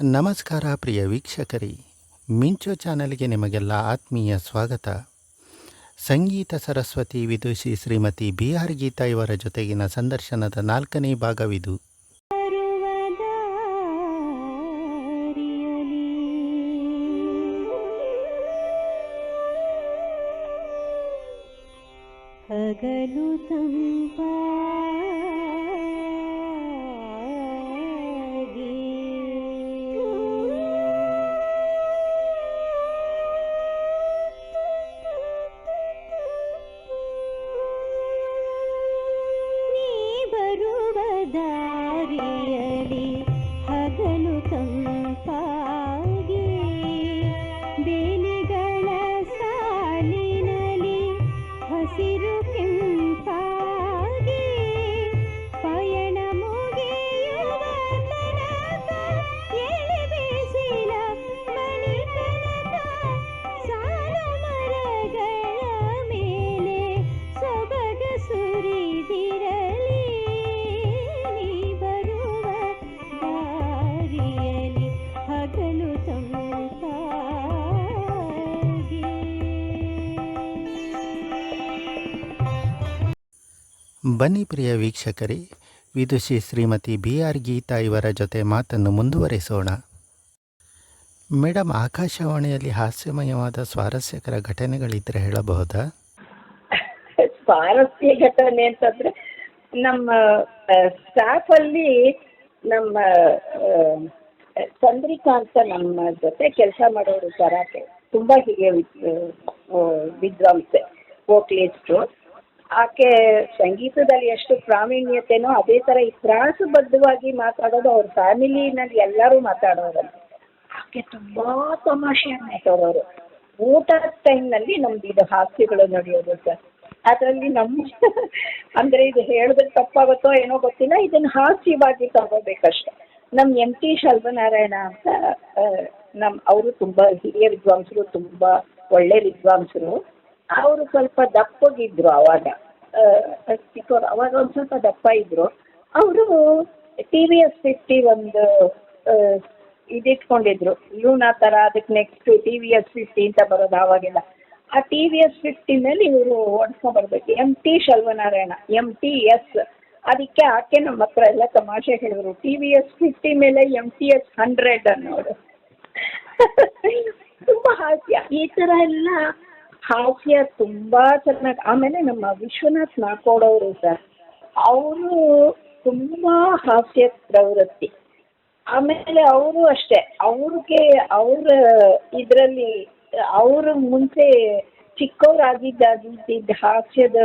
ನಮಸ್ಕಾರ ಪ್ರಿಯ ವೀಕ್ಷಕರೇ, ಮಿಂಚು ಚಾನೆಲ್ಗೆ ನಿಮಗೆಲ್ಲ ಆತ್ಮೀಯ ಸ್ವಾಗತ. ಸಂಗೀತ ಸರಸ್ವತಿ ವಿದುಷಿ ಶ್ರೀಮತಿ BR ಗೀತಾ ಇವರ ಜೊತೆಗಿನ ಸಂದರ್ಶನದ 4ನೇ ಭಾಗವಿದು. ಹಗಲು ದಾರಿಯಲಿ ಹಗಲು ತಂಪಾಗಿ ಬೇಲಿಗಳ ಸಾಲಿನಲ್ಲಿ ಹಸಿರು ಕೆಂಪಾಗಿ ಪಯಣ ಮುಗಿಯುವ ತನಕ ಎಳೆ ಬೀಸಿಲ ಮಣಿ ಕನಕ ಸಾಲ ಮರಗಳ ಮೇಲೆ ಸೊಬಗ ಸುರಿದಿರಲಿ ಹಗಲು ತಂಪಾಗಿ. ಬನ್ನಿ ಪ್ರಿಯ ವೀಕ್ಷಕರೇ, ವಿದುಷಿ ಶ್ರೀಮತಿ BR ಗೀತಾ ಇವರ ಜೊತೆ ಮಾತನ್ನು ಮುಂದುವರಿಸೋಣ. ಮೇಡಮ್, ಆಕಾಶವಾಣಿಯಲ್ಲಿ ಹಾಸ್ಯಮಯವಾದ ಸ್ವಾರಸ್ಯಕರ ಘಟನೆಗಳಿದ್ದರೆ ಹೇಳಬಹುದಾ? ಸ್ವಾರಸ್ಯ ಘಟನೆ ಅಂತಂದ್ರೆ ನಮ್ಮ ಸ್ಟಾಫ್ ಅಲ್ಲಿ ನಮ್ಮ ಚಂದ್ರಿಕಾ ಅಂತ ನಮ್ಮ ಜೊತೆ ಕೆಲಸ ಮಾಡೋರು ಕರಾಟೆ ತುಂಬಾ ಹಿರಿಯ ವಿದ್ವಾಂಸೆ, ವೋಕಲಿಸ್ಟು. ಆಕೆ ಸಂಗೀತದಲ್ಲಿ ಎಷ್ಟು ಪ್ರಾವೀಣ್ಯತೆನೋ ಅದೇ ಥರ ಈ ಪ್ರಾಸಬದ್ಧವಾಗಿ ಮಾತಾಡೋದು ಅವ್ರ ಫ್ಯಾಮಿಲಿನಲ್ಲಿ ಎಲ್ಲರೂ ಮಾತಾಡೋರು. ಆಕೆ ತುಂಬಾ ತಮಾಷೆಯಾಗಿ ಮಾತಾಡೋರು. ಊಟದ ಟೈಮ್ನಲ್ಲಿ ನಮ್ದು ಇದು ಹಾಸ್ಯಗಳು ನಡೆಯೋದು ಸರ್. ಅದರಲ್ಲಿ ನಮ್ಮ ಅಂದರೆ ಇದು ಹೇಳಿದ್ರೆ ತಪ್ಪಾಗುತ್ತೋ ಏನೋ ಗೊತ್ತಿಲ್ಲ, ಇದನ್ನು ಹಾಸ್ಯವಾಗಿ ತಗೋಬೇಕಷ್ಟೆ. ನಮ್ಮ MT ಶಲ್ವನಾರಾಯಣ ಅಂತ ಅವರು ತುಂಬ ಹಿರಿಯ ವಿದ್ವಾಂಸರು, ತುಂಬ ಒಳ್ಳೆ ವಿದ್ವಾಂಸರು. ಅವರು ಸ್ವಲ್ಪ ದಪ್ಪಗಿದ್ರು ಅವಾಗ, ಚಿಕ್ಕವರು. ಅವಾಗ ಒಂದು ಸ್ವಲ್ಪ ದಪ್ಪ ಇದ್ರು. ಅವರು TVS 50 ಒಂದು ಇದಿಟ್ಕೊಂಡಿದ್ರು, ಲೂನಾ ಥರ. ಅದಕ್ಕೆ ನೆಕ್ಸ್ಟ್ TVS 50 ಅಂತ ಬರೋದು ಆವಾಗೆಲ್ಲ. ಆ TVS 50 ಮೇಲೆ ಇವರು ಓಡಿಸ್ಕೊಂಡ್ಬರ್ಬೇಕು, MT ಶಲ್ವನಾರಾಯಣ, MTS. ಅದಕ್ಕೆ ಆಕೆ ನಮ್ಮ ಹತ್ರ ಎಲ್ಲ ತಮಾಷೆ ಹೇಳಿದ್ರು, TVS 50 ಮೇಲೆ MTS 100 ಅನ್ನೋರು. ತುಂಬ ಹಾಸ್ಯ. ಈ ಥರ ಎಲ್ಲ ಹಾಸ್ಯ ತುಂಬ ಚೆನ್ನಾಗಿ. ಆಮೇಲೆ ನಮ್ಮ ವಿಶ್ವನಾಥ್ ನಾಕೋಡವರು ಸರ್, ಅವರು ತುಂಬ ಹಾಸ್ಯ ಪ್ರವೃತ್ತಿ. ಆಮೇಲೆ ಅವರು ಅಷ್ಟೇ, ಅವ್ರಿಗೆ ಅವರ ಇದರಲ್ಲಿ ಅವರು ಮುಂಚೆ ಚಿಕ್ಕವರಾಗಿದ್ದ ಹಾಸ್ಯದ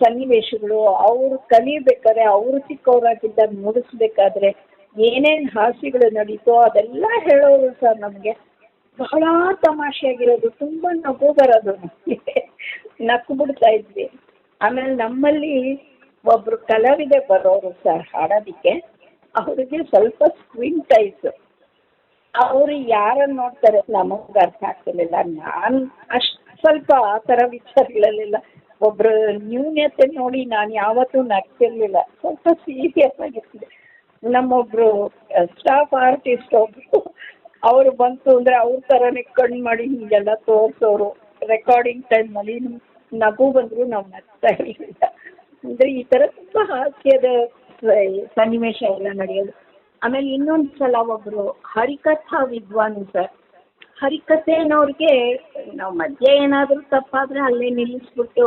ಸನ್ನಿವೇಶಗಳು ಅವರು ಕಲಿಬೇಕಾದ್ರೆ, ಅವರು ಚಿಕ್ಕವರಾಗಿದ್ದಾಗ ನುಡಿಸ್ಬೇಕಾದ್ರೆ ಏನೇನು ಹಾಸ್ಯಗಳು ನಡೀತೋ ಅದೆಲ್ಲ ಹೇಳೋರು ಸರ್. ನಮಗೆ ಬಹಳ ತಮಾಷೆಯಾಗಿರೋದು, ತುಂಬ ನಗು ಬರೋದು, ನಮಗೆ ನಕ್ಕು ಬಿಡ್ತಾ ಇದ್ವಿ. ಆಮೇಲೆ ನಮ್ಮಲ್ಲಿ ಒಬ್ಬರು ಕಲಾವಿದೆ ಬರೋರು ಸರ್ ಹಾಡೋದಕ್ಕೆ. ಅವರಿಗೆ ಸ್ವಲ್ಪ ಸ್ಕ್ವಿಂಟ್ ಐಸು. ಅವರು ಯಾರನ್ನು ನೋಡ್ತಾರೆ ನಮಗೆ ಅರ್ಥ ಆಗ್ತಿರ್ಲಿಲ್ಲ. ನಾನು ಅಷ್ಟು ಸ್ವಲ್ಪ ಆ ಥರ ವಿಚಾರಗಳಲ್ಲೆಲ್ಲ ಒಬ್ಬರು ನ್ಯೂನ್ಯತೆ ನೋಡಿ ನಾನು ಯಾವತ್ತೂ ನಗ್ತಿರ್ಲಿಲ್ಲ, ಸ್ವಲ್ಪ ಸೀರಿಯಸ್ ಆಗಿರ್ತಿದೆ. ನಮ್ಮೊಬ್ಬರು ಸ್ಟಾಫ್ ಆರ್ಟಿಸ್ಟ್ ಒಬ್ಬರು, ಅವರು ಬಂತು ಅಂದರೆ ಅವ್ರ ಥರನೇ ಕಣ್ಣು ಮಾಡಿ ಹೀಗೆಲ್ಲ ತೋರಿಸೋರು. ರೆಕಾರ್ಡಿಂಗ್ ಟೈಮ್ನಲ್ಲಿ ನಗು ಬಂದರೂ ನಾವು ನಗ್ತಾ ಇರಲಿಲ್ಲ. ಅಂದರೆ ಈ ಥರ ತುಂಬ ಹಾಸ್ಯದ ಸನ್ನಿವೇಶ ಎಲ್ಲ ನಡೆಯೋದು. ಆಮೇಲೆ ಇನ್ನೊಂದು ಸಲ ಒಬ್ಬರು ಹರಿಕಥಾ ವಿದ್ವಾನ್ ಸರ್. ಹರಿಕಥೆನವ್ರಿಗೆ ನಾವು ಮಧ್ಯೆ ಏನಾದರೂ ತಪ್ಪಾದರೆ ಅಲ್ಲೇ ನಿಲ್ಲಿಸ್ಬಿಟ್ಟು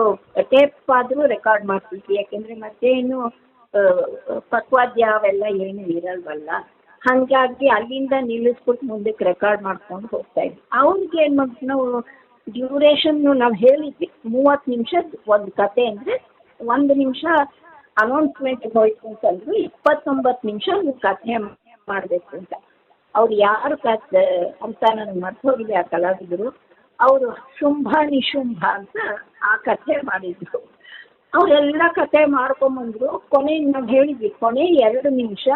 ಟೇಪ್ ಆದರೂ ರೆಕಾರ್ಡ್ ಮಾಡ್ತಿದ್ವಿ. ಯಾಕೆಂದರೆ ಮಧ್ಯೆ ಏನು ಪಕ್ವಾದ್ಯ ಅವೆಲ್ಲ ಏನು ಇರಲ್ವಲ್ಲ. ಹಾಗಾಗಿ ಅಲ್ಲಿಂದ ನಿಲ್ಲಿಸ್ಬಿಟ್ಟು ಮುಂದಕ್ಕೆ ರೆಕಾರ್ಡ್ ಮಾಡ್ಕೊಂಡು ಹೋಗ್ತಾ ಇದ್ವಿ. ಅವ್ರಿಗೆ ಏನು ಮಾಡ್ತೀವಿ ನಾವು, ಡ್ಯೂರೇಷನ್ನು ನಾವು ಹೇಳಿದ್ವಿ 30 ನಿಮಿಷದ ಒಂದು ಕತೆ ಅಂದರೆ 1 ನಿಮಿಷ ಅನೌನ್ಸ್ಮೆಂಟ್ ಹೋಯ್ತು ಅಂತಂದ್ರು, 29 ನಿಮಿಷ ನೀವು ಕಥೆ ಮಾಡಬೇಕು ಅಂತ. ಅವ್ರು ಯಾರು ಅಂತ ನನಗೆ ಮರ್ತು ಹೋಗಿದೆ ಆ ಕಲಾವಿದರು. ಅವರು ಶುಂಭ ನಿಶುಂಭ ಅಂತ ಆ ಕಥೆ ಮಾಡಿದ್ರು. ಅವರೆಲ್ಲ ಕಥೆ ಮಾಡ್ಕೊಂಬಂದ್ರು. ಕೊನೆ ನಾವು ಹೇಳಿದ್ವಿ, ಕೊನೆ 2 ನಿಮಿಷ,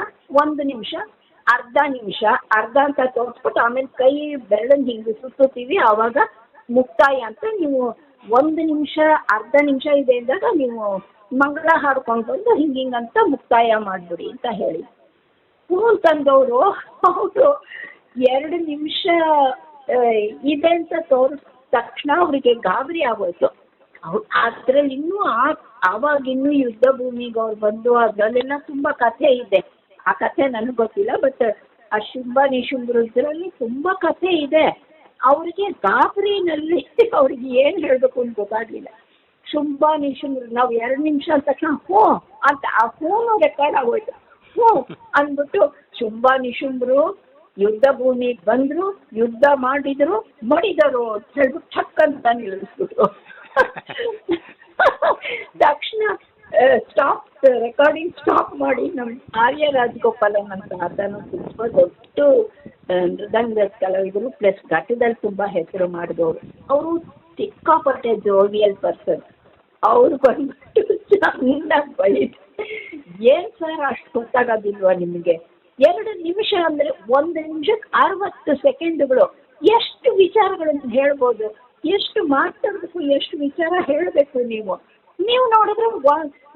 1 ನಿಮಿಷ, ಅರ್ಧ ನಿಮಿಷ, ಅರ್ಧ ಅಂತ ತೋರಿಸ್ಬಿಟ್ಟು ಆಮೇಲೆ ಕೈ ಬೆರಳನ್ನು ಹಿಂಗೆ ಸುತ್ತೀವಿ, ಆವಾಗ ಮುಕ್ತಾಯ ಅಂತ. ನೀವು 1 ನಿಮಿಷ, ಅರ್ಧ ನಿಮಿಷ ಇದೆ ಅಂದಾಗ ನೀವು ಮಂಗಳ ಹಾಡ್ಕೊಂಡು ಬಂದು ಹಿಂಗಿಂಗಂತ ಮುಕ್ತಾಯ ಮಾಡಿಬಿಡಿ ಅಂತ ಹೇಳಿ. ಫೋನ್ ತಂದವರು ಅವರು 2 ನಿಮಿಷ ಇದೆ ಅಂತ ತೋರಿಸ್ ತಕ್ಷಣ ಅವರಿಗೆ ಗಾಬರಿ ಆಗೋಯ್ತು. ಅದ್ರಲ್ಲಿ ಇನ್ನೂ ಆವಾಗ ಇನ್ನೂ ಯುದ್ಧ ಭೂಮಿಗೆ ಅವ್ರು ಬಂದು ಅದರಲ್ಲೆಲ್ಲ ತುಂಬಾ ಕಥೆ ಇದೆ. ಆ ಕಥೆ ನನಗೆ ಗೊತ್ತಿಲ್ಲ, ಬಟ್ ಆ ಶುಂಭ ನಿಶುಂಭರು ಇದರಲ್ಲಿ ತುಂಬಾ ಕಥೆ ಇದೆ. ಅವ್ರಿಗೆ ಗಾಬರಿನಲ್ಲಿ ಅವ್ರಿಗೆ ಏನ್ ಹೇಳ್ಬೇಕು ಅಂತ ಗೊತ್ತಾಗ್ಲಿಲ್ಲ. ಶುಂಭ ನಿಶುಂಭರು ನಾವು 2 ನಿಮಿಷ ಅಂದ ತಕ್ಷಣ ಹ್ಞೂ ಅಂತ ಆ ಫೋನು ರೆಕಾರ್ಡ್ ಆಗೋಯ್ತು. ಹ್ಞೂ ಅಂದ್ಬಿಟ್ಟು ಶುಂಭ ನಿಶುಂಭರು ಯುದ್ಧ ಭೂಮಿಗೆ ಬಂದ್ರು, ಯುದ್ಧ ಮಾಡಿದ್ರು, ಮಡಿದರು ಅಂತ ಹೇಳ್ಬಿಟ್ಟು ಠಕ್ ಅಂತ ನಿಲ್ಲಿಸ್ಬಿಟ್ರು. ತಕ್ಷಣ ಸ್ಟಾಪ್ ರೆಕಾರ್ಡಿಂಗ್ ಸ್ಟಾಪ್ ಮಾಡಿ ನಮ್ಮ ಆರ್ಯ ರಾಜಗೋಪಾಲನ್ ಅಂತ ಅದನ್ನು ತುಂಬ ದೊಡ್ಡ ಮೃದಂಗದ ಕಲಾವಿದರು ಪ್ಲಸ್ ಘಟ್ಟದಲ್ಲಿ ತುಂಬಾ ಹೆಸರು ಮಾಡಿದವರು. ಅವರು ಸಿಕ್ಕಾಪಟ್ಟೆ ಜೋವಿಯಲ್ ಪರ್ಸನ್. ಅವ್ರು ಬಂದ್ಬಿಟ್ಟು ಚೆನ್ನಾಗಿ ಬೈದು, ಏನ್ ಸರ್ ಅಷ್ಟು ಗೊತ್ತಾಗೋದಿಲ್ವಾ ನಿಮಗೆ? 2 ನಿಮಿಷ ಅಂದ್ರೆ 1 ನಿಮಿಷಕ್ಕೆ 60 ಸೆಕೆಂಡ್ಗಳು. ಎಷ್ಟು ವಿಚಾರಗಳನ್ನು ಹೇಳ್ಬೋದು, ಎಷ್ಟು ಮಾತಾಡ್ಬೇಕು, ಎಷ್ಟು ವಿಚಾರ ಹೇಳಬೇಕು. ನೀವು ನೋಡಿದ್ರೆ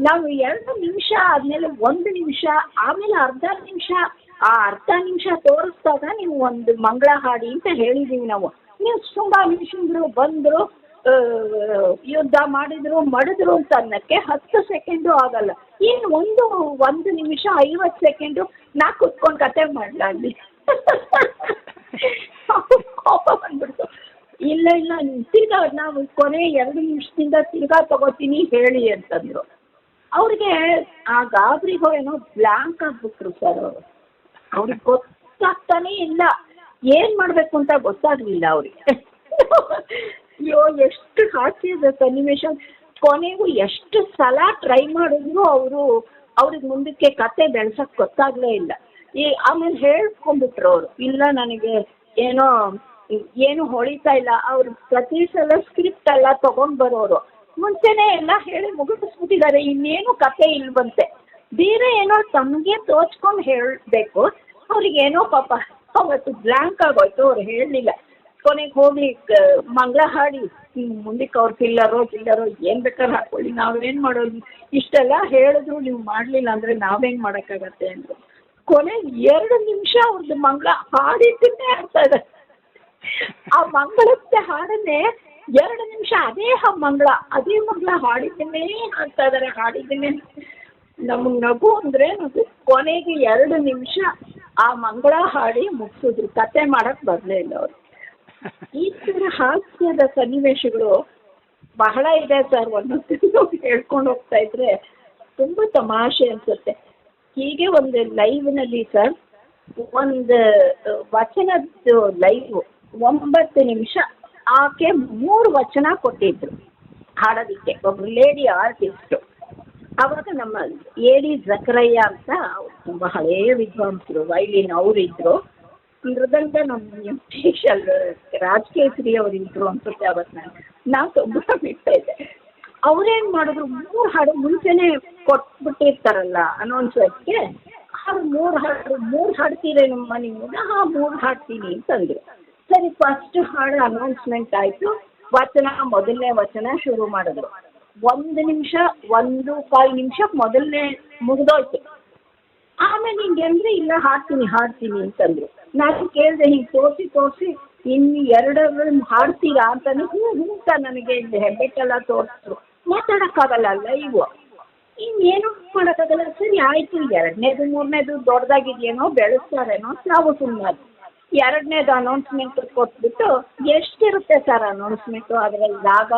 ನಾವು 2 ನಿಮಿಷ ಆದ್ಮೇಲೆ 1 ನಿಮಿಷ, ಆಮೇಲೆ ಅರ್ಧ ನಿಮಿಷ, ಆ ಅರ್ಧ ನಿಮಿಷ ತೋರಿಸ್ದಾಗ ನೀವು ಒಂದು ಮಂಗಳ ಹಾಡಿ ಅಂತ ಹೇಳಿದೀವಿ ನಾವು. ನೀವು ತುಂಬಾ ನಿಮಿಷಗಳು ಬಂದ್ರು, ಯುದ್ಧ ಮಾಡಿದ್ರು, ಮಡಿದ್ರು ಅಂತ ಅನ್ನಕ್ಕೆ 10 ಸೆಕೆಂಡು ಆಗಲ್ಲ. ಇನ್ನು 1 ನಿಮಿಷ 50 ಸೆಕೆಂಡು ನಾ ಕುತ್ಕೊಂಡು ಕತೆ ಮಾಡ್ಲಾಗ್ಲಿ. ಕೋಪ ಬಂದ್ಬಿಡ್ತು. ಇಲ್ಲ ತಿರ್ಗಾ ನಾವು ಕೊನೆ 2 ನಿಮಿಷದಿಂದ ತಿರ್ಗಾ ತಗೋತೀನಿ ಹೇಳಿ ಅಂತಂದ್ರು. ಅವ್ರಿಗೆ ಆ ಗಾಬರಿಗೋ ಏನೋ ಬ್ಲಾಂಕ್ ಆಗ್ಬಿಟ್ರು ಸರ್ ಅವರು. ಅವ್ರಿಗೆ ಗೊತ್ತಾಗ್ತಾನೇ ಇಲ್ಲ, ಏನ್ ಮಾಡ್ಬೇಕು ಅಂತ ಗೊತ್ತಾಗ್ಲಿಲ್ಲ ಅವ್ರಿಗೆ. ಅಯ್ಯೋ ಎಷ್ಟು ಹಾಸ್ಯದ ಸನ್ನಿವೇಶ. ಕೊನೆಗೂ ಎಷ್ಟು ಸಲ ಟ್ರೈ ಮಾಡಿದ್ರು ಅವ್ರಿಗೆ ಮುಂದಕ್ಕೆ ಕತೆ ಬೆಳ್ಸಕ್ ಗೊತ್ತಾಗ್ಲೇ ಇಲ್ಲ. ಆಮೇಲೆ ಹೇಳ್ಕೊಂಡ್ಬಿಟ್ರು ಅವರು, ಇಲ್ಲ ನನಗೆ ಏನು ಹೊಳಿತಾ ಇಲ್ಲ. ಅವ್ರು ಪ್ರತಿ ಸಲ ಸ್ಕ್ರಿಪ್ಟ್ ಎಲ್ಲ ತಗೊಂಡ್ ಬರೋರು, ಮುಂಚೆನೆ ಎಲ್ಲ ಹೇಳಿ ಮುಗಿಸ್ಬಿಟ್ಟಿದ್ದಾರೆ, ಇನ್ನೇನು ಕತೆ ಇಲ್ವಂತೆ. ಬೇರೆ ಏನೋ ತಮಗೆ ತೋಚ್ಕೊಂಡು ಹೇಳಬೇಕು. ಅವ್ರಿಗೇನೋ ಪಾಪ ಅವತ್ತು ಬ್ಲ್ಯಾಂಕ್ ಆಗೋಯ್ತು, ಅವ್ರು ಹೇಳಲಿಲ್ಲ. ಕೊನೆಗೆ ಹೋಗಿ ಮಂಗಳ ಹಾಡಿ ಮುಂದಕ್ಕೆ ಅವ್ರು ಕಿಲ್ಲರೋ ಏನ್ ಬೇಕಾದ್ರೆ ಹಾಕೊಳ್ಳಿ, ನಾವೇನ್ ಮಾಡೋದು, ಇಷ್ಟೆಲ್ಲ ಹೇಳಿದ್ರು ನೀವು ಮಾಡ್ಲಿಲ್ಲ ಅಂದ್ರೆ ನಾವೇನ್ ಮಾಡಕ್ಕಾಗತ್ತೆ ಅಂದ್ರು. ಕೊನೆಗೆ 2 ನಿಮಿಷ ಅವ್ರದ್ದು ಮಂಗಳ ಹಾಡಿದ್ದನ್ನೇ ಆಡ್ತಾ ಇದ್ದಾರೆ. ಆ ಮಂಗಳಕ್ಕೆ ಹಾಡನ್ನೇ 2 ನಿಮಿಷ ಅದೇ ಮಂಗಳ ಹಾಡಿದ್ದನ್ನೇ ಹಾಡ್ತಾ ಇದಾರೆ. ಹಾಡಿದ್ದನ್ನೇ ನಮಗ್ ನಗು ಅಂದ್ರೆ ಕೊನೆಗೆ 2 ನಿಮಿಷ ಆ ಮಂಗಳ ಹಾಡಿ ಮುಗಿಸಿದ್ರು. ಕತೆ ಮಾಡಕ್ ಬರ್ಲೇ ಇಲ್ಲ ಅವ್ರು. ಈ ತರ ಹಾಸ್ಯದ ಸನ್ನಿವೇಶಗಳು ಬಹಳ ಇದೆ ಸರ್. ಒಂದೊಂದು ಹೇಳ್ಕೊಂಡು ಹೋಗ್ತಾ ಇದ್ರೆ ತುಂಬಾ ತಮಾಷೆ ಅನ್ಸುತ್ತೆ. ಹೀಗೆ ಒಂದು ಲೈವ್ನಲ್ಲಿ ಸರ್, ಒಂದು ವಚನದ್ದು ಲೈವ್ 9 ನಿಮಿಷ, ಆಕೆ 3 ವಚನ ಕೊಟ್ಟಿದ್ರು ಹಾಡೋದಿಕ್ಕೆ, ಒಬ್ರು ಲೇಡಿ ಆರ್ಟಿಸ್ಟ್. ಅವಾಗ ನಮ್ಮ ಎಡಿ ಜಕರಯ್ಯ ಅಂತ ತುಂಬಾ ಹಳೆಯ ವಿದ್ವಾಂಸರು, ವೈಲಿನ್ ಅವರಿದ್ರು. ಮೃದಂಗ ನಮ್ಮ ರಾಜಕೇಸರಿ ಅವ್ರು ಇದ್ರು ಅನ್ಸುತ್ತೆ. ಅವತ್ತು ನಾವು ತುಂಬಾ ಬಿಡ್ತಾ ಇದ್ದೆ. ಅವ್ರೇನ್ ಮಾಡಿದ್ರು, 3 ಹಾಡು ಮುಂಚೆನೆ ಕೊಟ್ಬಿಟ್ಟಿರ್ತಾರಲ್ಲ ಅನೌನ್ಸರ್ಸ್ಗೆ, 3 ಹಾಡ್ತೀರೇನಮ್ಮ ನೀವು? 3 ಹಾಡ್ತೀನಿ ಅಂತಂದ್ರು. ಸರಿ, ಫಸ್ಟ್ ಹಾಡು ಅನೌನ್ಸ್ಮೆಂಟ್ ಆಯ್ತು. ಮೊದಲನೇ ವಚನ ಶುರು ಮಾಡಿದ್ರು. 1 ನಿಮಿಷ 1.25 ನಿಮಿಷಕ್ಕೆ ಮೊದಲನೇ ಮುಗಿದೋಯ್ತು. ಆಮೇಲೆ ಹಿಂಗೆ ಅಂದ್ರೆ ಇಲ್ಲ ಹಾಡ್ತೀನಿ ಅಂತಂದ್ರು. ನಾನು ಕೇಳಿದೆ, ಹಿಂಗೆ ತೋರಿಸಿ ಇನ್ನು 2 ಹಾಡ್ತೀರಾ ಅಂತಾನೆ ಹೂಂತ ನನಗೆ ಹೆಬ್ಬೆಟ್ಟೆಲ್ಲ ತೋರಿಸಿದ್ರು. ಮಾತಾಡಕ್ಕಾಗಲ್ಲ ಲೈವ್, ಇನ್ನೇನು ಮಾಡೋಕ್ಕಾಗಲ್ಲ. ಸರಿ ಆಯ್ತು, 2ನೇದು 3ನೇದು ದೊಡ್ಡದಾಗಿದೆಯೇನೋ, ಬೆಳೆಸ್ತಾರೇನೋ, ನಾವು ಸುಮ್ಮನೆ 2ನೇದು ಅನೌನ್ಸ್ಮೆಂಟ್ ಕೊಟ್ಬಿಟ್ಟು, ಎಷ್ಟಿರುತ್ತೆ ಸರ್ ಅನೌನ್ಸ್ಮೆಂಟು, ಅದರಲ್ಲಿ ರಾಗ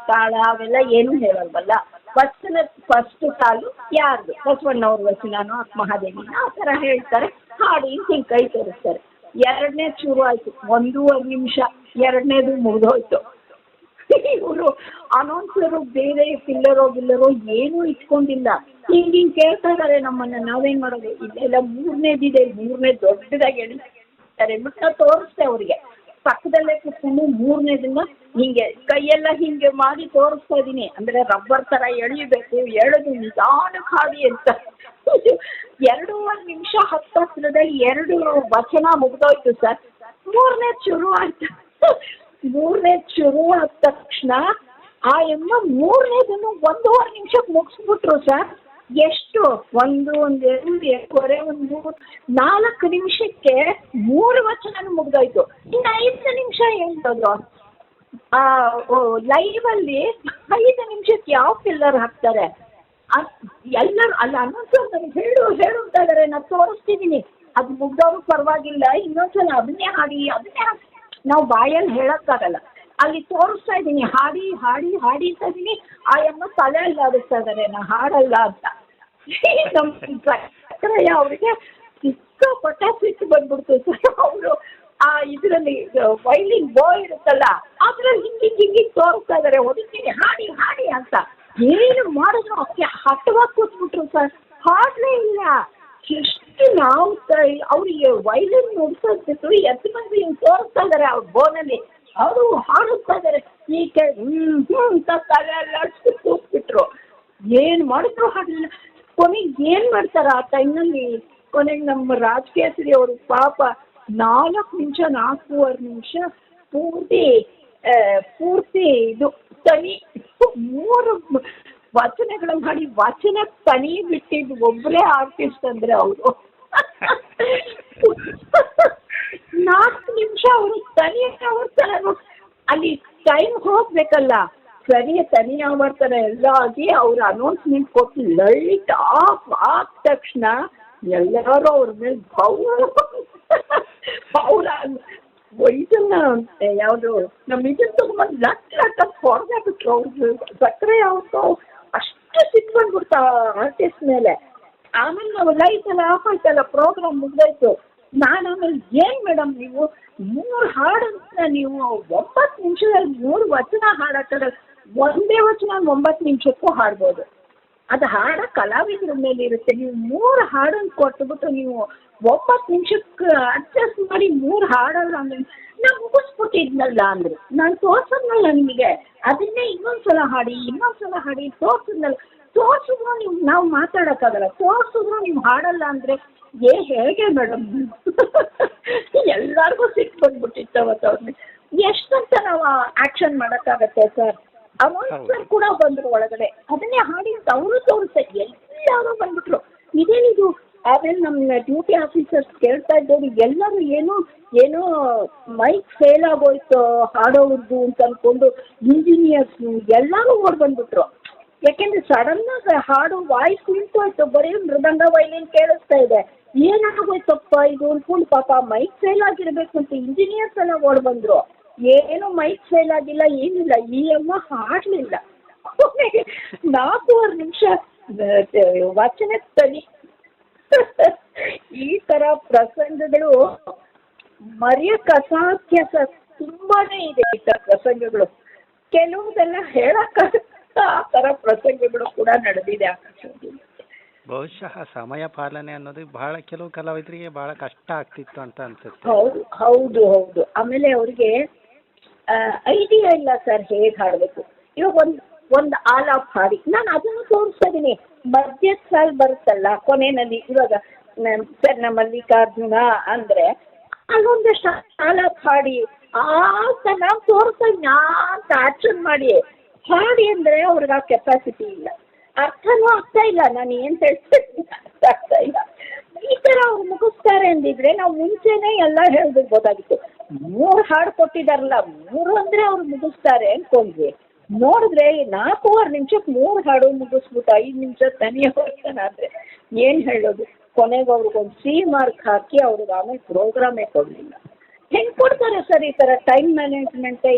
ತಾಳ ಅವೆಲ್ಲ ಏನೂ ಹೇಳಲ್ವಲ್ಲ. ಫಸ್ಟ್ ಸಾಲು ಯಾರ್ದು, ಬಸವಣ್ಣವ್ರ ವಚನನೋ ಮಹಾದೇವಿನ ಆ ಥರ ಹೇಳ್ತಾರೆ, ಹಾಡಿ ಹಿಂಗೆ ಕೈ ತೋರಿಸ್ತಾರೆ. 2ನೇದು ಶುರು ಆಯ್ತು, 1.5 ನಿಮಿಷ, 2ನೇದು ಮುಗಿದೋಯ್ತು. ಇವರು ಅನೌನ್ಸರು ಬೇರೆ ಗಿಲ್ಲರೋ ಏನೂ ಇಟ್ಕೊಂಡಿಲ್ಲ. ಹಿಂಗೆ ಕೇಳ್ತಾ ಇದಾರೆ ನಮ್ಮನ್ನ. ನಾವೇನ್ ಮಾಡೋದು, ಇಲ್ಲೆಲ್ಲ 3ನೇದಿದೆ, 3ನೇದು ದೊಡ್ಡದಾಗಿ ಹೇಳ್ತಾರೆ. ಬಿಟ್ಟು ತೋರಿಸ್ತೆ ಅವ್ರಿಗೆ, ಪಕ್ಕದಲ್ಲೇ ಕೂತ್ಕೊಂಡು 3ನೇದನ್ನ ಹಿಂಗೆ ಕೈಯೆಲ್ಲ ಹಿಂಗೆ ಮಾಡಿ ತೋರಿಸ್ತಾ ಇದೀನಿ. ಅಂದ್ರೆ ರಬ್ಬರ್ ತರ ಎಳಿಬೇಕು, ಎಳೆದು ನಿಧಾನಕ್ಕೆ ಹಾಡಿ ಅಂತ. 2.5 ನಿಮಿಷ 10 ಹತ್ರದಲ್ಲಿ 2 ವಚನ ಮುಗ್ದೋಯ್ತು ಸರ್. 3ನೇದು ಶುರು ಆಯ್ತು. 3ನೇದು ಶುರು ಆದ ತಕ್ಷಣ ಆ 3ನೇದನ್ನು 1.5 ನಿಮಿಷಕ್ಕೆ ಮುಗಿಸ್ಬಿಟ್ರು ಸರ್. ಎಷ್ಟು ಒಂದು ಎರಡೂವರೆ 4 ನಿಮಿಷಕ್ಕೆ 3 ವಚನ ಮುಗ್ದೋಯ್ತು. ಇನ್ನು 5 ನಿಮಿಷ ಹೇಳ್ಬೋದು. ಲೈವ್ ಅಲ್ಲಿ 5 ನಿಮಿಷಕ್ಕೆ ಯಾವ ಪಿಲ್ಲರ್ ಹಾಕ್ತಾರೆ? ಎಲ್ಲರೂ ಅಲ್ಲ ಅನ್ನೊಂದ್ಸಲ ಹೇಳು ಅಂತ ಇದಾರೆ, ನಾನು ತೋರಿಸ್ತಿದ್ದೀನಿ, ಅದು ಮುಗ್ದವ್ರು ಪರವಾಗಿಲ್ಲ, ಇನ್ನೊಂದ್ಸಲ ಅದನ್ನೇ ಹಾಡಿ ನಾವು ಬಾಯಲ್ಲಿ ಹೇಳಕ್ಕಾಗಲ್ಲ, ಅಲ್ಲಿ ತೋರಿಸ್ತಾ ಇದ್ದೀನಿ, ಹಾಡಿ ಅಂತ ಇದ್ದೀನಿ. ಆ ಎಮ್ಮ ತಲೆ ಎಲ್ಲ ಆಡಿಸ್ತಾ ಇದಾರೆ, ನಾ ಹಾಡಲ್ಲ ಅಂತ. ನಮ್ಮ ಅವರಿಗೆ ಸಿಕ್ಕಾಪಟ್ಟೆ ಸಿಟ್ಟು ಬಂದ್ಬಿಡ್ತು ಸರ್. ಅವರು ಆ ಇದರಲ್ಲಿ ವೈಲಿನ್ ಬೋ ಇರುತ್ತಲ್ಲ ಅದ್ರಲ್ಲಿ ಹಿಂಗೆ ತೋರಿಸ್ತಾ ಇದಾರೆ, ಹೊಡಿತೀನಿ ಹಾಡಿ ಅಂತ. ಏನು ಮಾಡಿದ್ರು ಹಟ್ಟವಾಗಿ ಕೂತ್ಬಿಟ್ರು ಸರ್, ಹಾಡ್ಲೇ ಇಲ್ಲ. ಎಷ್ಟು ನಾವು ಅವ್ರಿಗೆ ವೈಲಿನ್ ನುಡ್ಸೋದ್ಬಿಟ್ಟು ಎದ್ದು ಬಂದು ಹಿಂಗೆ ತೋರಿಸ್ತಾ ಇದಾರೆ ಅವ್ರ ಬೋನಲ್ಲಿ, ಅವರು ಹಾಡಿಸ್ತಾ ಇದಾರೆ. ಈಗ ಅಂತ ತಲೆ ಎಲ್ಲ ಅಡ್ಸ್ಬಿಟ್ಟು ಕೂತ್ಬಿಟ್ರು, ಏನು ಮಾಡಿದ್ರು ಹಾಡಲಿಲ್ಲ. ಕೊನೆಗೆ ಏನು ಮಾಡ್ತಾರೆ ಆ ಟೈಮ್ನಲ್ಲಿ? ಕೊನೆಗೆ ನಮ್ಮ ರಾಜಕೇಸರಿ ಅವರು ಪಾಪ 4-4.25 ನಿಮಿಷ ಪೂರ್ತಿ ಇದು ತನಿ 3 ವಚನಗಳು ಮಾಡಿ ವಚನ ತನಿ ಬಿಟ್ಟಿದ್ದು ಒಬ್ಬರೇ ಆರ್ಟಿಸ್ಟ್ ಅಂದ್ರೆ ಅವರು. 4 ನಿಮಿಷ ಅವರು ತನಿ ಆವರ್ತಾರೆ. ಅಲ್ಲಿ ಟೈಮ್ ಹೋಗ್ಬೇಕಲ್ಲ, ಸರಿ ತನಿ ಆವರ್ತಾರೆ ಎಲ್ಲ ಆಗಿ ಅವ್ರು ಅನೌನ್ಸ್ಮೆಂಟ್ ಕೊಟ್ಟು ಲೈಟ್ ಆಫ್ ಆದ ತಕ್ಷಣ ಎಲ್ಲರೂ ಅವ್ರ ಮೇಲೆ ಅವ್ರ ಇದನ್ನ ಯಾವುದು ನಮ್ಮ ಇದನ್ನ ತಗೊಂಡ್ಬಂದು ಲಟ್ ಹೊರಗೆ ಬಿಟ್ರು. ಅವ್ರಿಗೆ ಸಕ್ಕರೆ ಯಾವತ್ತೋ ಅಷ್ಟು ಸಿಟ್ಟು ಬಂದ್ಬಿಡ್ತಾ ಆರ್ಟಿಸ್ಟ್ ಮೇಲೆ. ಆಮೇಲೆ ನಾವು ಲೈಟ್ ಎಲ್ಲ ಆಫ್ ಆಯ್ತಲ್ಲ, ಪ್ರೋಗ್ರಾಮ್ ಮುಗ್ದಾಯ್ತು. ನಾನು ಆಮೇಲೆ ಏನು ಮೇಡಮ್ ನೀವು 3 ಹಾಡಂತ ನೀವು 9 ನಿಮಿಷದಲ್ಲಿ 3 ವಚನ ಹಾಡಾಕ್ತಾರೆ, ಒಂದೇ ವಚನ 9 ನಿಮಿಷಕ್ಕೂ ಹಾಡ್ಬೋದು. ಅದು ಹಾಡ ಕಲಾವಿದ್ರ ಮೇಲೆ ಇರುತ್ತೆ. ನೀವು 3 ಹಾಡನ್ನು ಕೊಟ್ಬಿಟ್ಟು ನೀವು 9 ನಿಮಿಷಕ್ಕೆ ಅಡ್ಜಸ್ಟ್ ಮಾಡಿ 3 ಹಾಡಲ್ಲ ಅಂದ್ರೆ ನಾನು ಮುಗಿಸ್ಬಿಟ್ಟಿದ್ನಲ್ಲ ಅಂದರು. ನಾನು ತೋರ್ಸದ್ನಲ್ಲ ನಿಮಗೆ, ಅದನ್ನೇ ಇನ್ನೊಂದ್ಸಲ ಹಾಡಿ ತೋರ್ಸಿದ್ನಲ್ಲ. ತೋರ್ಸಿದ್ರು ನೀವು ನಾವು ಮಾತಾಡೋಕ್ಕಾಗಲ್ಲ, ತೋರ್ಸಿದ್ರು ನೀವು ಹಾಡಲ್ಲ ಅಂದರೆ ಹೇಗೆ ಮೇಡಮ್? ಎಲ್ಲರಿಗೂ ಸಿಟ್ಟು ಬಂದ್ಬಿಟ್ಟಿತ್ತು ಅವತ್ತು. ಅವ್ರನ್ನ ಎಷ್ಟಂತ ನಾವು ಆ್ಯಕ್ಷನ್ ಮಾಡೋಕ್ಕಾಗತ್ತೆ ಸರ್? ಅನೌನ್ಸರ್ ಕೂಡ ಬಂದರು ಒಳಗಡೆ, ಅದನ್ನೇ ಹಾಡಿ ಅಂತ ಅವರು ತೋರಿಸ್ತಾರೆ. ಎಲ್ಲರೂ ಬಂದ್ಬಿಟ್ರು, ಇದೇನಿದು? ಆಮೇಲೆ ನಮ್ಮ ಡ್ಯೂಟಿ ಆಫೀಸರ್ಸ್ ಕೇಳ್ತಾ ಇದ್ದವರು ಎಲ್ಲರೂ ಏನೋ ಮೈಕ್ ಫೇಲ್ ಆಗೋಯ್ತು ಹಾಡೋವ್ರದ್ದು ಅಂತ ಅಂದ್ಕೊಂಡು ಇಂಜಿನಿಯರ್ಸು ಎಲ್ಲರೂ ಓಡ್ ಬಂದ್ಬಿಟ್ರು. ಯಾಕೆಂದರೆ ಸಡನ್ನಾಗಿ ಹಾಡು ವಾಯ್ಸ್ ನಿಂತೋಯ್ತು, ಬರೀ ಮೃದಂಗ ವೈಲಿನ್ ಕೇಳಿಸ್ತಾ ಇದೆ. ಏನಾಗೋಯ್ತಪ್ಪ ಇದು ಅಂದ್ಕೊಂಡು ಪಾಪ ಮೈಕ್ ಫೇಲ್ ಆಗಿರಬೇಕು ಅಂತ ಇಂಜಿನಿಯರ್ಸ್ ಎಲ್ಲ ಓಡ್ ಬಂದರು. ಏನು ಮೈಕ್ ಫೇಲ್ ಆಗಿಲ್ಲ, ಏನಿಲ್ಲ, ಈ ಅಮ್ಮ ಹಾಡಲಿಲ್ಲ. 4 ನಿಮಿಷ ವಚನ ತನಿ. ಈ ಥರ ಪ್ರಸಂಗಗಳು ಮರೆಯೋಕ್ಕೆ ಅಸಾಧ್ಯ ಸರ್, ತುಂಬಾನೇ ಇದೆ ಈ ಥರ ಪ್ರಸಂಗಗಳು. ಕೆಲವುದೆಲ್ಲ ಹೇಳೋಕ್ಕಾಗಲ್ಲ, ಆ ಥರ ಪ್ರಸಂಗಗಳು ಕೂಡ ನಡೆದಿದೆ ಆಕಾಶವಾಣಿಯಲ್ಲಿ. ಬಹುಶಃ ಸಮಯ ಪಾಲನೆ ಅನ್ನೋದು ಬಹಳ ಕೆಲವು ಕಲಾವಿದರಿಗೆ ಬಹಳ ಕಷ್ಟ ಆಗ್ತಿತ್ತು ಅಂತ ಅನ್ಸುತ್ತೆ. ಹೌದು. ಆಮೇಲೆ ಅವರಿಗೆ ಐಡಿಯಾ ಇಲ್ಲ ಸರ್ ಹೇಗೆ ಹಾಡಬೇಕು. ಇವಾಗ ಒಂದು ಆಲಾಪ್ ಹಾಡಿ ನಾನು ಅದನ್ನು ತೋರಿಸ್ತಾ ಇದ್ದೀನಿ. ಮಧ್ಯದ ಸಾಲು ಬರುತ್ತಲ್ಲ ಕೊನೆಯಲ್ಲಿ, ಇವಾಗ ಸರ್ ನಮ್ಮ ಮಲ್ಲಿಕಾರ್ಜುನ ಅಂದರೆ ಅಲ್ಲೊಂದಷ್ಟು ಆಲಾಪ್ ಹಾಡಿ ನಾವು ತೋರಿಸ್ತಾ ಇದ್ದೀನಿ ಅಂತ ಆಕ್ಷನ್ ಮಾಡಿ ಹಾಡಿ ಅಂದರೆ ಅವ್ರಿಗೆ ಆ ಕೆಪಾಸಿಟಿ ಇಲ್ಲ, ಅರ್ಥನೂ ಆಗ್ತಾ ಇಲ್ಲ. ನಾನು ಏನು ಹೇಳ್ತೀನಿ ಅರ್ಥ ಆಗ್ತಾ ಇಲ್ಲ. ಈ ಥರ ಅವ್ರು ಮುಗಿಸ್ತಾರೆ ಅಂದಿದ್ರೆ ನಾವು ಮುಂಚೆನೇ ಎಲ್ಲ ಹೇಳ್ಬಿಡ್ಬೋದಾಗಿತ್ತು. 3 ಹಾಡು ಕೊಟ್ಟಿದ್ದಾರಲ್ಲ, 3 ಅಂದರೆ ಅವ್ರು ಮುಗಿಸ್ತಾರೆ ಅಂದ್ಕೊಂಡ್ವಿ. ನೋಡಿದ್ರೆ 4.25 ನಿಮಿಷಕ್ಕೆ 3 ಹಾಡು ಮುಗಿಸ್ಬಿಟ್ಟು 5 ನಿಮಿಷ ತನಿಯ ಹೋಗ್ತಾನೆ ಅಂದರೆ ಏನು ಹೇಳೋದು? ಕೊನೆಗೆ ಅವ್ರಿಗೊಂದು C ಮಾರ್ಕ್ ಹಾಕಿ ಅವ್ರಿಗೆ ಆಮೇಲೆ ಪ್ರೋಗ್ರಾಮೇ ಕೊಡಲಿಲ್ಲ. ಹೆಂಗೆ ಕೊಡ್ತಾರೆ ಸರ್ ಈ ಥರ? ಟೈಮ್ ಮ್ಯಾನೇಜ್ಮೆಂಟೇ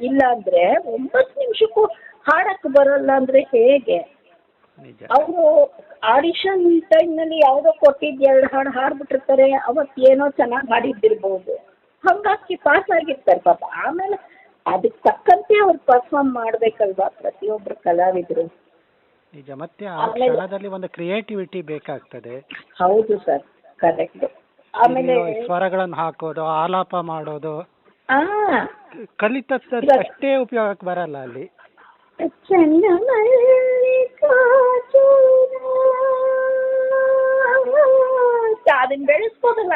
ಇಲ್ಲ ಅಂದರೆ 9 ನಿಮಿಷಕ್ಕೂ ಹಾಡಕ್ಕೆ ಬರೋಲ್ಲ ಅಂದರೆ ಹೇಗೆ? ಅವರು ಆಡಿಷನ್ ಟೈಮ್ನಲ್ಲಿ ಯಾವುದೋ ಕೊಟ್ಟಿದ್ದು 2 ಹಾಡು ಹಾಡ್ಬಿಟ್ಟಿರ್ತಾರೆ, ಅವತ್ತು ಏನೋ ಚೆನ್ನಾಗಿ ಹಾಡಿದ್ದಿರ್ಬೋದು, ಹಾಗಾಗಿ ಪಾಸ್ ಆಗಿರ್ತಾರೆ ಪಾಪ. ಆಮೇಲೆ ಅದಕ್ಕೆ ತಕ್ಕಂತೆ ಅವ್ರು ಪರ್ಫಾರ್ಮ್ ಮಾಡಬೇಕಲ್ವಾ ಪ್ರತಿಯೊಬ್ಬರು ಕಲಾವಿದರು. ನಿಜ. ಮತ್ತೆ ಆ ಕ್ಷಣದಲ್ಲಿ ಒಂದು ಕ್ರಿಯೇಟಿವಿಟಿ ಬೇಕಾಗ್ತದೆ. ಹೌದು ಸರ್, ಕರೆಕ್ಟ್. ಆಮೇಲೆ ಸ್ವರಗಳನ್ನು ಹಾಕೋದು, ಆಲಾಪ ಮಾಡೋದು ಕಲಿತದ್ದು ಅಷ್ಟೇ ಉಪಯೋಗಕ್ಕೆ ಬರಲ್ಲ ಅಲ್ಲಿ. ಅದನ್ನ ಬೆಳೆಸ್ಬೋದಲ್ಲ,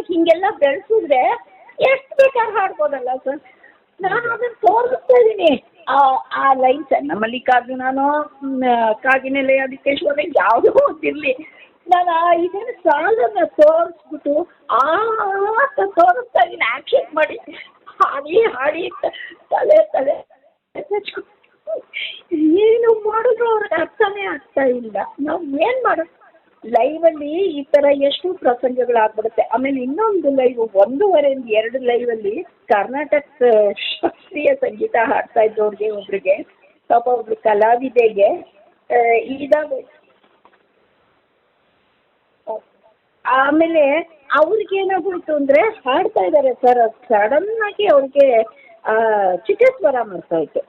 ಹಿಂಗೆಲ್ಲ ಬೆಳೆಸಿದ್ರೆ ಎಷ್ಟು ಬೇಕಾದ್ರೆ ಹಾಡ್ಬೋದಲ್ಲ ಸರ್. ನಾನು ಅದನ್ನ ತೋರಿಸ್ತಾ ಇದ್ದೀನಿ. ಆ ಲೈನ್ ಸಣ್ಣ ಮಲ್ಲಿಕಾರ್ಜುನನೋ ಕಾಗಿನೆಲೆ ಅದಕ್ಕೇಶ್ವರ ಯಾವುದೋ ಒಂದಿರಲಿ, ನಾನು ಇದನ್ನು ಸಾಲನ್ನ ತೋರಿಸ್ಬಿಟ್ಟು ತೋರಿಸ್ತಾ ಇದ್ದೀನಿ, ಆ್ಯಕ್ಷನ್ ಮಾಡಿ ಹಾಡಿ ಹಾಡಿ ತಲೆ ತಲೆ ಏನು ಮಾಡಿದ್ರು ಅವ್ರಿಗೆ ಅರ್ಥನೇ ಆಗ್ತಾ ಇಲ್ಲ. ನಾವು ಏನು ಮಾಡೋದು? ಲೈವಲ್ಲಿ ಈ ಥರ ಎಷ್ಟು ಪ್ರಸಂಗಗಳಾಗ್ಬಿಡುತ್ತೆ. ಆಮೇಲೆ ಇನ್ನೊಂದು ಲೈವ್ 1:30 2 ಲೈವಲ್ಲಿ ಕರ್ನಾಟಕ ಶಾಸ್ತ್ರೀಯ ಸಂಗೀತ ಹಾಡ್ತಾ ಇದ್ದವ್ರಿಗೆ ಒಬ್ರಿಗೆ ಪಾಪ ಒಬ್ರು ಕಲಾವಿದೆಗೆ ಇದಾಗ, ಆಮೇಲೆ ಅವ್ರಿಗೆ ಏನಾಗ್ಬಿಡ್ತು ಅಂದರೆ ಹಾಡ್ತಾ ಇದ್ದಾರೆ ಸರ್, ಸಡನ್ನಾಗಿ ಅವ್ರಿಗೆ ಚಿಕ್ಕೇಶ್ವರ ಮಾಡ್ತಾ ಇತ್ತು.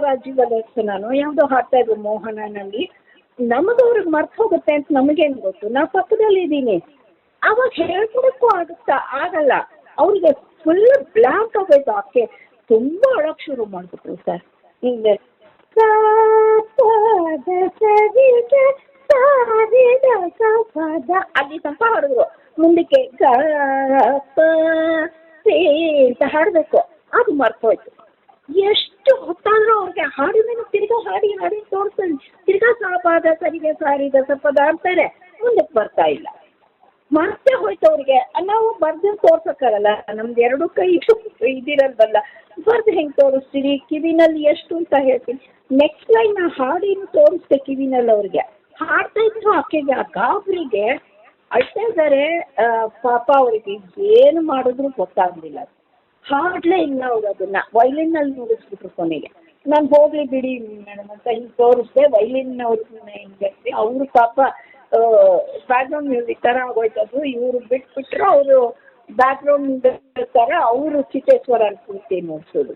ರಾಜೀವಲೋಚನೋ ಯಾವುದೋ ಹಾಡ್ತಾ ಇದ್ರು ಮೋಹನನಲ್ಲಿ. ನಮಗವ್ರಿಗೆ ಮರ್ತು ಹೋಗುತ್ತೆ ಅಂತ ನಮಗೇನು ಗೊತ್ತು, ನಾವು ಪಕ್ಕದಲ್ಲಿ ಇದ್ದೀನಿ. ಅವಾಗ ಹೇಳ್ಕೊಡಕ್ಕೂ ಆಗಲ್ಲ. ಅವ್ರಿಗೆ ಫುಲ್ ಬ್ಲ್ಯಾಂಕ್ ಆಗೋಯ್ತು. ಆಕೆ ತುಂಬ ಅಳಕ್ಕೆ ಶುರು ಮಾಡಿಬಿಟ್ರು ಸರ್. ಹಿಂಗೆ ಅಲ್ಲಿ ತನಕ ಹಾಡಿದ್ರು. ಮುಂದಕ್ಕೆ ಅಂತ ಹಾಡಬೇಕು, ಅದು ಮರ್ತೋಯ್ತು. ಎಷ್ಟು ಹೊತ್ತಾದರೂ ಅವ್ರಿಗೆ ಹಾಡಿದ ತಿರ್ಗಾ ಹಾಡಿ ಹಾಡಿ ತೋರಿಸ್ತಾರೆ. ತಿರ್ಗಾ ಸಾಪಾದ ಸರಿಗೆ ಸಾರಿದ ಸಪದ ಅಂತಾರೆ, ಮುಂದಕ್ಕೆ ಬರ್ತಾ ಇಲ್ಲ, ಮತ್ತೆ ಹೋಯ್ತು ಅವ್ರಿಗೆ. ನಾವು ಬರ್ದು ತೋರ್ಸೋಕ್ಕಾಗಲ್ಲ, ನಮ್ದು 2 ಕೈ ಇದಿರಲ್ವಲ್ಲ, ಬರ್ದು ಹೆಂಗೆ ತೋರಿಸ್ತೀರಿ? ಕಿವಿನಲ್ಲಿ ಎಷ್ಟು ಅಂತ ಹೇಳ್ತೀನಿ. ನೆಕ್ಸ್ಟ್ ಲೈನ್ ಹಾಡಿನ ತೋರಿಸ್ದೆ ಕಿವಿನಲ್ಲಿ ಅವ್ರಿಗೆ. ಹಾಡ್ತಾ ಇದ್ರು ಆಕೆಗೆ, ಆ ಗಾಬರಿಗೆ ಅಳ್ತಾ ಇದ್ದಾರೆ ಪಾಪ. ಅವರಿಗೆ ಏನು ಮಾಡಿದ್ರು ಗೊತ್ತಾಗಲಿಲ್ಲ, ಹಾಡಲೇ ಇಲ್ಲ. ಅವ್ರು ಅದನ್ನು ವೈಲಿನ್ನಲ್ಲಿ ನುಡಿಸ್ಬಿಟ್ರು ಕೊನೆಗೆ. ನಾನು ಹೋಗಲಿ ಬಿಡಿ ಮೇಡಮ್ ಅಂತ ಹಿಂಗೆ ತೋರಿಸ್ದೆ. ವೈಲಿನ್ ಅವ್ರನ್ನ ಹಿಂಗೆ ಅವರು ಪಾಪ ಬ್ಯಾಕ್ಗ್ರೌಂಡ್ ಮ್ಯೂಸಿಕ್ ಥರ ಆಗೋಯ್ತದು. ಇವರು ಬಿಟ್ಬಿಟ್ರು, ಅವರು ಬ್ಯಾಕ್ಗ್ರೌಂಡ್ ಥರ ಅವರು ಚಿಕ್ಕೇಶ್ವರ ಪೂರ್ತಿ ನೋಡಿಸೋದು.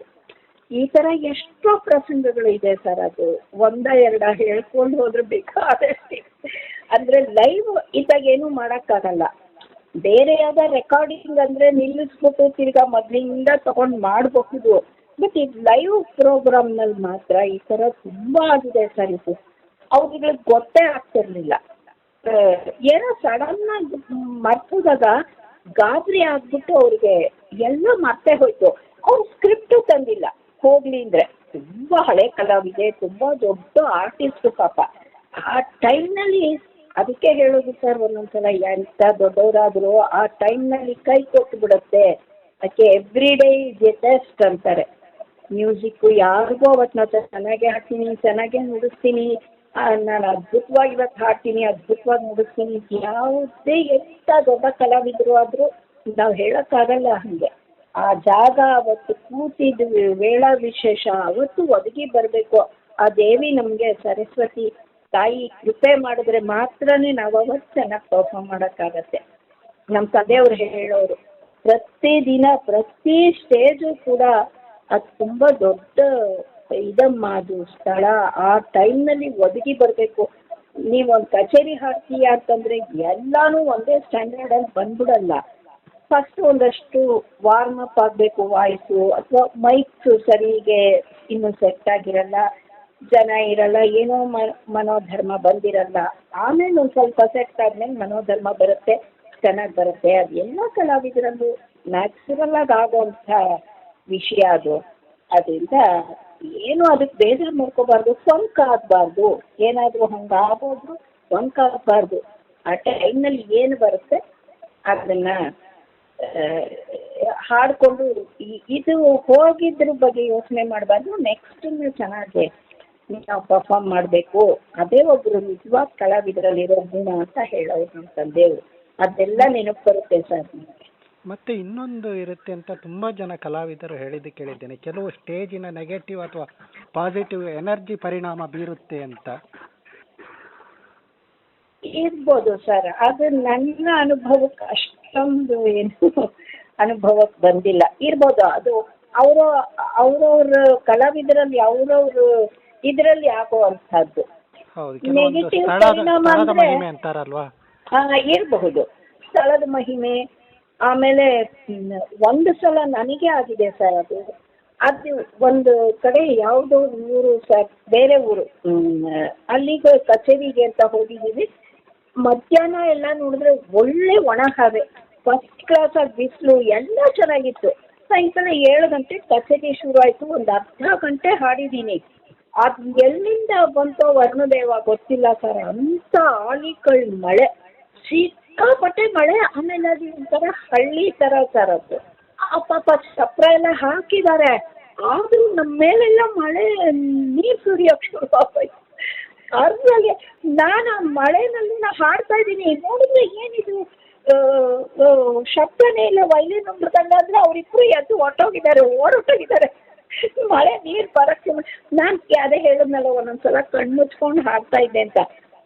ಈ ಥರ ಎಷ್ಟೋ ಪ್ರಸಂಗಗಳು ಇದೆ ಸರ್. ಅದು 1-2 ಹೇಳ್ಕೊಂಡು ಹೋದ್ರೆ ಬೇಕಾದಷ್ಟು. ಅಂದರೆ ಲೈವ್ ಇದ್ದಾಗ ಏನೂ ಮಾಡೋಕ್ಕಾಗಲ್ಲ. ಬೇರೆ ಯಾವ್ದೋ ರೆಕಾರ್ಡಿಂಗ್ ಅಂದರೆ ನಿಲ್ಲಿಸ್ಬಿಟ್ಟು ತಿರ್ಗಾ ಮೊದಲಿಂದ ತಗೊಂಡು ಮಾಡಬಹುದು. ಬಟ್ ಈ ಲೈವ್ ಪ್ರೋಗ್ರಾಮ್ನಲ್ಲಿ ಮಾತ್ರ ಈ ಥರ ತುಂಬ ಆಗಿದೆ ಸರ್. ಇದು ಅವ್ರಿಗೆ ಗೊತ್ತೇ ಆಗ್ತಿರ್ಲಿಲ್ಲ. ಏನೋ ಸಡನ್ನಾಗಿ ಮರ್ತೋದಾಗ ಗಾಬರಿ ಆಗ್ಬಿಟ್ಟು ಅವ್ರಿಗೆ ಎಲ್ಲ ಮರ್ತೇ ಹೋಯ್ತು. ಅವ್ರು ಸ್ಕ್ರಿಪ್ಟು ತಂದಿಲ್ಲ ಹೋಗ್ಲಿ ಅಂದರೆ. ತುಂಬ ಹಳೆ ಕಲಾವಿದೆ, ತುಂಬ ದೊಡ್ಡ ಆರ್ಟಿಸ್ಟು ಪಾಪ. ಆ ಟೈಮ್ನಲ್ಲಿ ಅದಕ್ಕೆ ಹೇಳೋದು ಸರ್, ಒಂದೊಂದ್ಸಲ ಎಂಥ ದೊಡ್ಡವರಾದರೂ ಆ ಟೈಮ್ನಲ್ಲಿ ಕೈ ಕೊಟ್ಟು ಬಿಡುತ್ತೆ. ಅದಕ್ಕೆ every day is A test ಅಂತಾರೆ. ಮ್ಯೂಸಿಕ್ಕು ಯಾರಿಗೂ ಅವತ್ತು ನಾವು ಚೆನ್ನಾಗೇ ಹಾಡ್ತೀನಿ, ಚೆನ್ನಾಗೇ ನುಡಿಸ್ತೀನಿ, ನಾನು ಅದ್ಭುತವಾಗಿ ಇವತ್ತು ಹಾಡ್ತೀನಿ, ಅದ್ಭುತವಾಗಿ ನುಡಿಸ್ತೀನಿ, ಯಾವುದೇ ಎಂಥ ದೊಡ್ಡ ಕಲಾವಿದರು ಆದರೂ ನಾವು ಹೇಳೋಕ್ಕಾಗಲ್ಲ. ಹಾಗೆ ಆ ಜಾಗ ಅವತ್ತು ಕೂತಿದ್ದು ವೇಳ ವಿಶೇಷ ಅವತ್ತು ಒದಗಿ ಬರಬೇಕು. ಆ ದೇವಿ ನಮಗೆ ಸರಸ್ವತಿ ತಾಯಿ ಕೃಪೆ ಮಾಡಿದ್ರೆ ಮಾತ್ರನೇ ನಾವು ಅವತ್ತು ಚೆನ್ನಾಗಿ ಪರ್ಫಾರ್ಮ್ ಮಾಡೋಕ್ಕಾಗತ್ತೆ. ನಮ್ಮ ತಂದೆಯವರು ಹೇಳೋರು, ಪ್ರತಿದಿನ ಪ್ರತಿ ಸ್ಟೇಜು ಕೂಡ ಅದು ತುಂಬ ದೊಡ್ಡ ಇದಮ್ಮ, ಅದು ಸ್ಥಳ. ಆ ಟೈಮ್ನಲ್ಲಿ ಒದಗಿ ಬರಬೇಕು. ನೀವೊಂದು ಕಚೇರಿ ಹಾಡ್ತೀಯ ಅಂತಂದರೆ ಎಲ್ಲನೂ ಒಂದೇ ಸ್ಟ್ಯಾಂಡರ್ಡಲ್ಲಿ ಬಂದ್ಬಿಡಲ್ಲ. ಫಸ್ಟ್ ಒಂದಷ್ಟು ವಾರ್ಮ್ ಅಪ್ ಆಗಬೇಕು ವಾಯ್ಸು, ಅಥವಾ ಮೈಕ್ಸು ಸರಿಗೆ ಇನ್ನೂ ಸೆಟ್ ಆಗಿರಲ್ಲ, ಜನ ಇರಲ್ಲ, ಏನೋ ಮನೋಧರ್ಮ ಬಂದಿರಲ್ಲ. ಆಮೇಲೆ ಒಂದು ಸ್ವಲ್ಪ ಸೆಟ್ ಆದಮೇಲೆ ಮನೋಧರ್ಮ ಬರುತ್ತೆ, ಚೆನ್ನಾಗಿ ಬರುತ್ತೆ. ಅದು ಎಲ್ಲ ಕಲಾವಿದರಲ್ಲೂ ನ್ಯಾಚುರಲ್ ಆಗಿ ಆಗೋವಂಥ ವಿಷಯ ಅದು. ಅದರಿಂದ ಏನು ಅದಕ್ಕೆ ಬೇಜಾರು ಮಾಡ್ಕೋಬಾರ್ದು, ಸೊಂಕ ಆಗಬಾರ್ದು. ಏನಾದರೂ ಹಂಗೆ ಆಗೋದ್ರು ಸೊಂಕ ಆಗಬಾರ್ದು. ಆ ಟೈಮ್ನಲ್ಲಿ ಏನು ಬರುತ್ತೆ ಅದನ್ನು ಹಾಡಿಕೊಂಡು ಇದು ಹೋಗಿದ್ರ ಬಗ್ಗೆ ಯೋಚನೆ ಮಾಡಬಾರ್ದು. ನೆಕ್ಸ್ಟ್ ಚೆನ್ನಾಗಿ ನಾವು ಪರ್ಫಾರ್ಮ್ ಮಾಡಬೇಕು. ಅದೇ ಒಬ್ಬರು ನಿಜವಾದ ಕಲಾವಿದರಲ್ಲಿರೋ ಗುಣ ಅಂತ ಹೇಳೋರು ನಮ್ಮ ತಂದೆಯವರು. ಅದೆಲ್ಲ ನೆನಪು ಬರುತ್ತೆ ಸರ್. ಮತ್ತೆ ಇನ್ನೊಂದು ಇರುತ್ತೆ ಅಂತ ತುಂಬ ಜನ ಕಲಾವಿದರು ಹೇಳಿದ್ದು ಕೇಳಿದ್ದೇನೆ, ಕೆಲವು ಸ್ಟೇಜಿನ ನೆಗೆಟಿವ್ ಅಥವಾ ಪಾಸಿಟಿವ್ ಎನರ್ಜಿ ಪರಿಣಾಮ ಬೀರುತ್ತೆ ಅಂತ. ಇರ್ಬೋದು ಸರ್, ಅದು ನನ್ನ ಅನುಭವಕ್ಕೆ ಅಷ್ಟೊಂದು ಏನು ಅನುಭವಕ್ಕೆ ಬಂದಿಲ್ಲ. ಇರ್ಬೋದು, ಅದು ಅವ್ರವ್ರ ಕಲಾವಿದರಲ್ಲಿ ಅವ್ರವ್ರ ಇದರಲ್ಲಿ ಆಗುವಂಥದ್ದು. ನೆಗೆಟಿವ್ ಪರಿಣಾಮ ಅಂದರೆ ಇರಬಹುದು, ಸ್ಥಳದ ಮಹಿಮೆ. ಆಮೇಲೆ ಒಂದು ಸಲ ನನಗೆ ಆಗಿದೆ ಸರ್, ಅದು ಒಂದು ಕಡೆ ಯಾವುದೋ ಊರು ಸರ್, ಬೇರೆ ಊರು, ಅಲ್ಲಿಗೆ ಕಚೇರಿಗೆ ಅಂತ ಹೋಗಿದ್ದೀವಿ. ಮಧ್ಯಾಹ್ನ ಎಲ್ಲ ನೋಡಿದ್ರೆ ಒಳ್ಳೆ ಒಣ ಹವೆ, ಫಸ್ಟ್ ಕ್ಲಾಸಾಗಿ ಬಿಸಿಲು, ಎಲ್ಲ ಚೆನ್ನಾಗಿತ್ತು. ಸಾಯಂಕಾಲ 7 ಗಂಟೆಗೆ ಕಚೇರಿ ಶುರು ಆಯ್ತು. ಒಂದು ಅರ್ಧ ಗಂಟೆ ಹಾಡಿದ್ದೀನಿ. ಅದು ಎಲ್ಲಿಂದ ಬಂತೋ ವರ್ಣದೇವ ಗೊತ್ತಿಲ್ಲ ಸರ್, ಅಂತ ಆಲಿಕಳ್ ಮಳೆ, ಸಿಕ್ಕಾಪಟ್ಟೆ ಮಳೆ. ಆಮೇಲೆ ಅದು ಒಂಥರ ಹಳ್ಳಿ ಥರ ಸರ್ ಅದು. ಆ ಪಾಪ ಚಪ್ರ ಎಲ್ಲ ಹಾಕಿದ್ದಾರೆ, ಆದರೂ ನಮ್ಮ ಮೇಲೆಲ್ಲ ಮಳೆ ನೀರು ಸುರಿಯೋಕೆ ಶುರು ಆಗೋಯ್ತು. ಅದ್ರಾಗೆ ನಾನು ಆ ಮಳೆನಲ್ಲಿ ಹಾಡ್ತಾ ಇದ್ದೀನಿ. ನೋಡಿದ್ರೆ ಏನಿದು ಶಬ್ದನೇ ಇಲ್ಲ, ವೈಲಿನ್ ಮೃದಂಗ ಅಂದರೆ ಅವರಿಬ್ಬರು ಎದ್ದು ಓಡೋಗಿದ್ದಾರೆ. ಮಳೆ ನೀರು ಬರೋಕ್ಕೆ ನಾನು ಅದೇ ಹೇಳಿದ್ನಲ್ಲ, ಒಂದೊಂದ್ಸಲ ಕಣ್ಣು ಮುಚ್ಕೊಂಡು ಹಾಡ್ತಾ ಇದ್ದೆ ಅಂತ.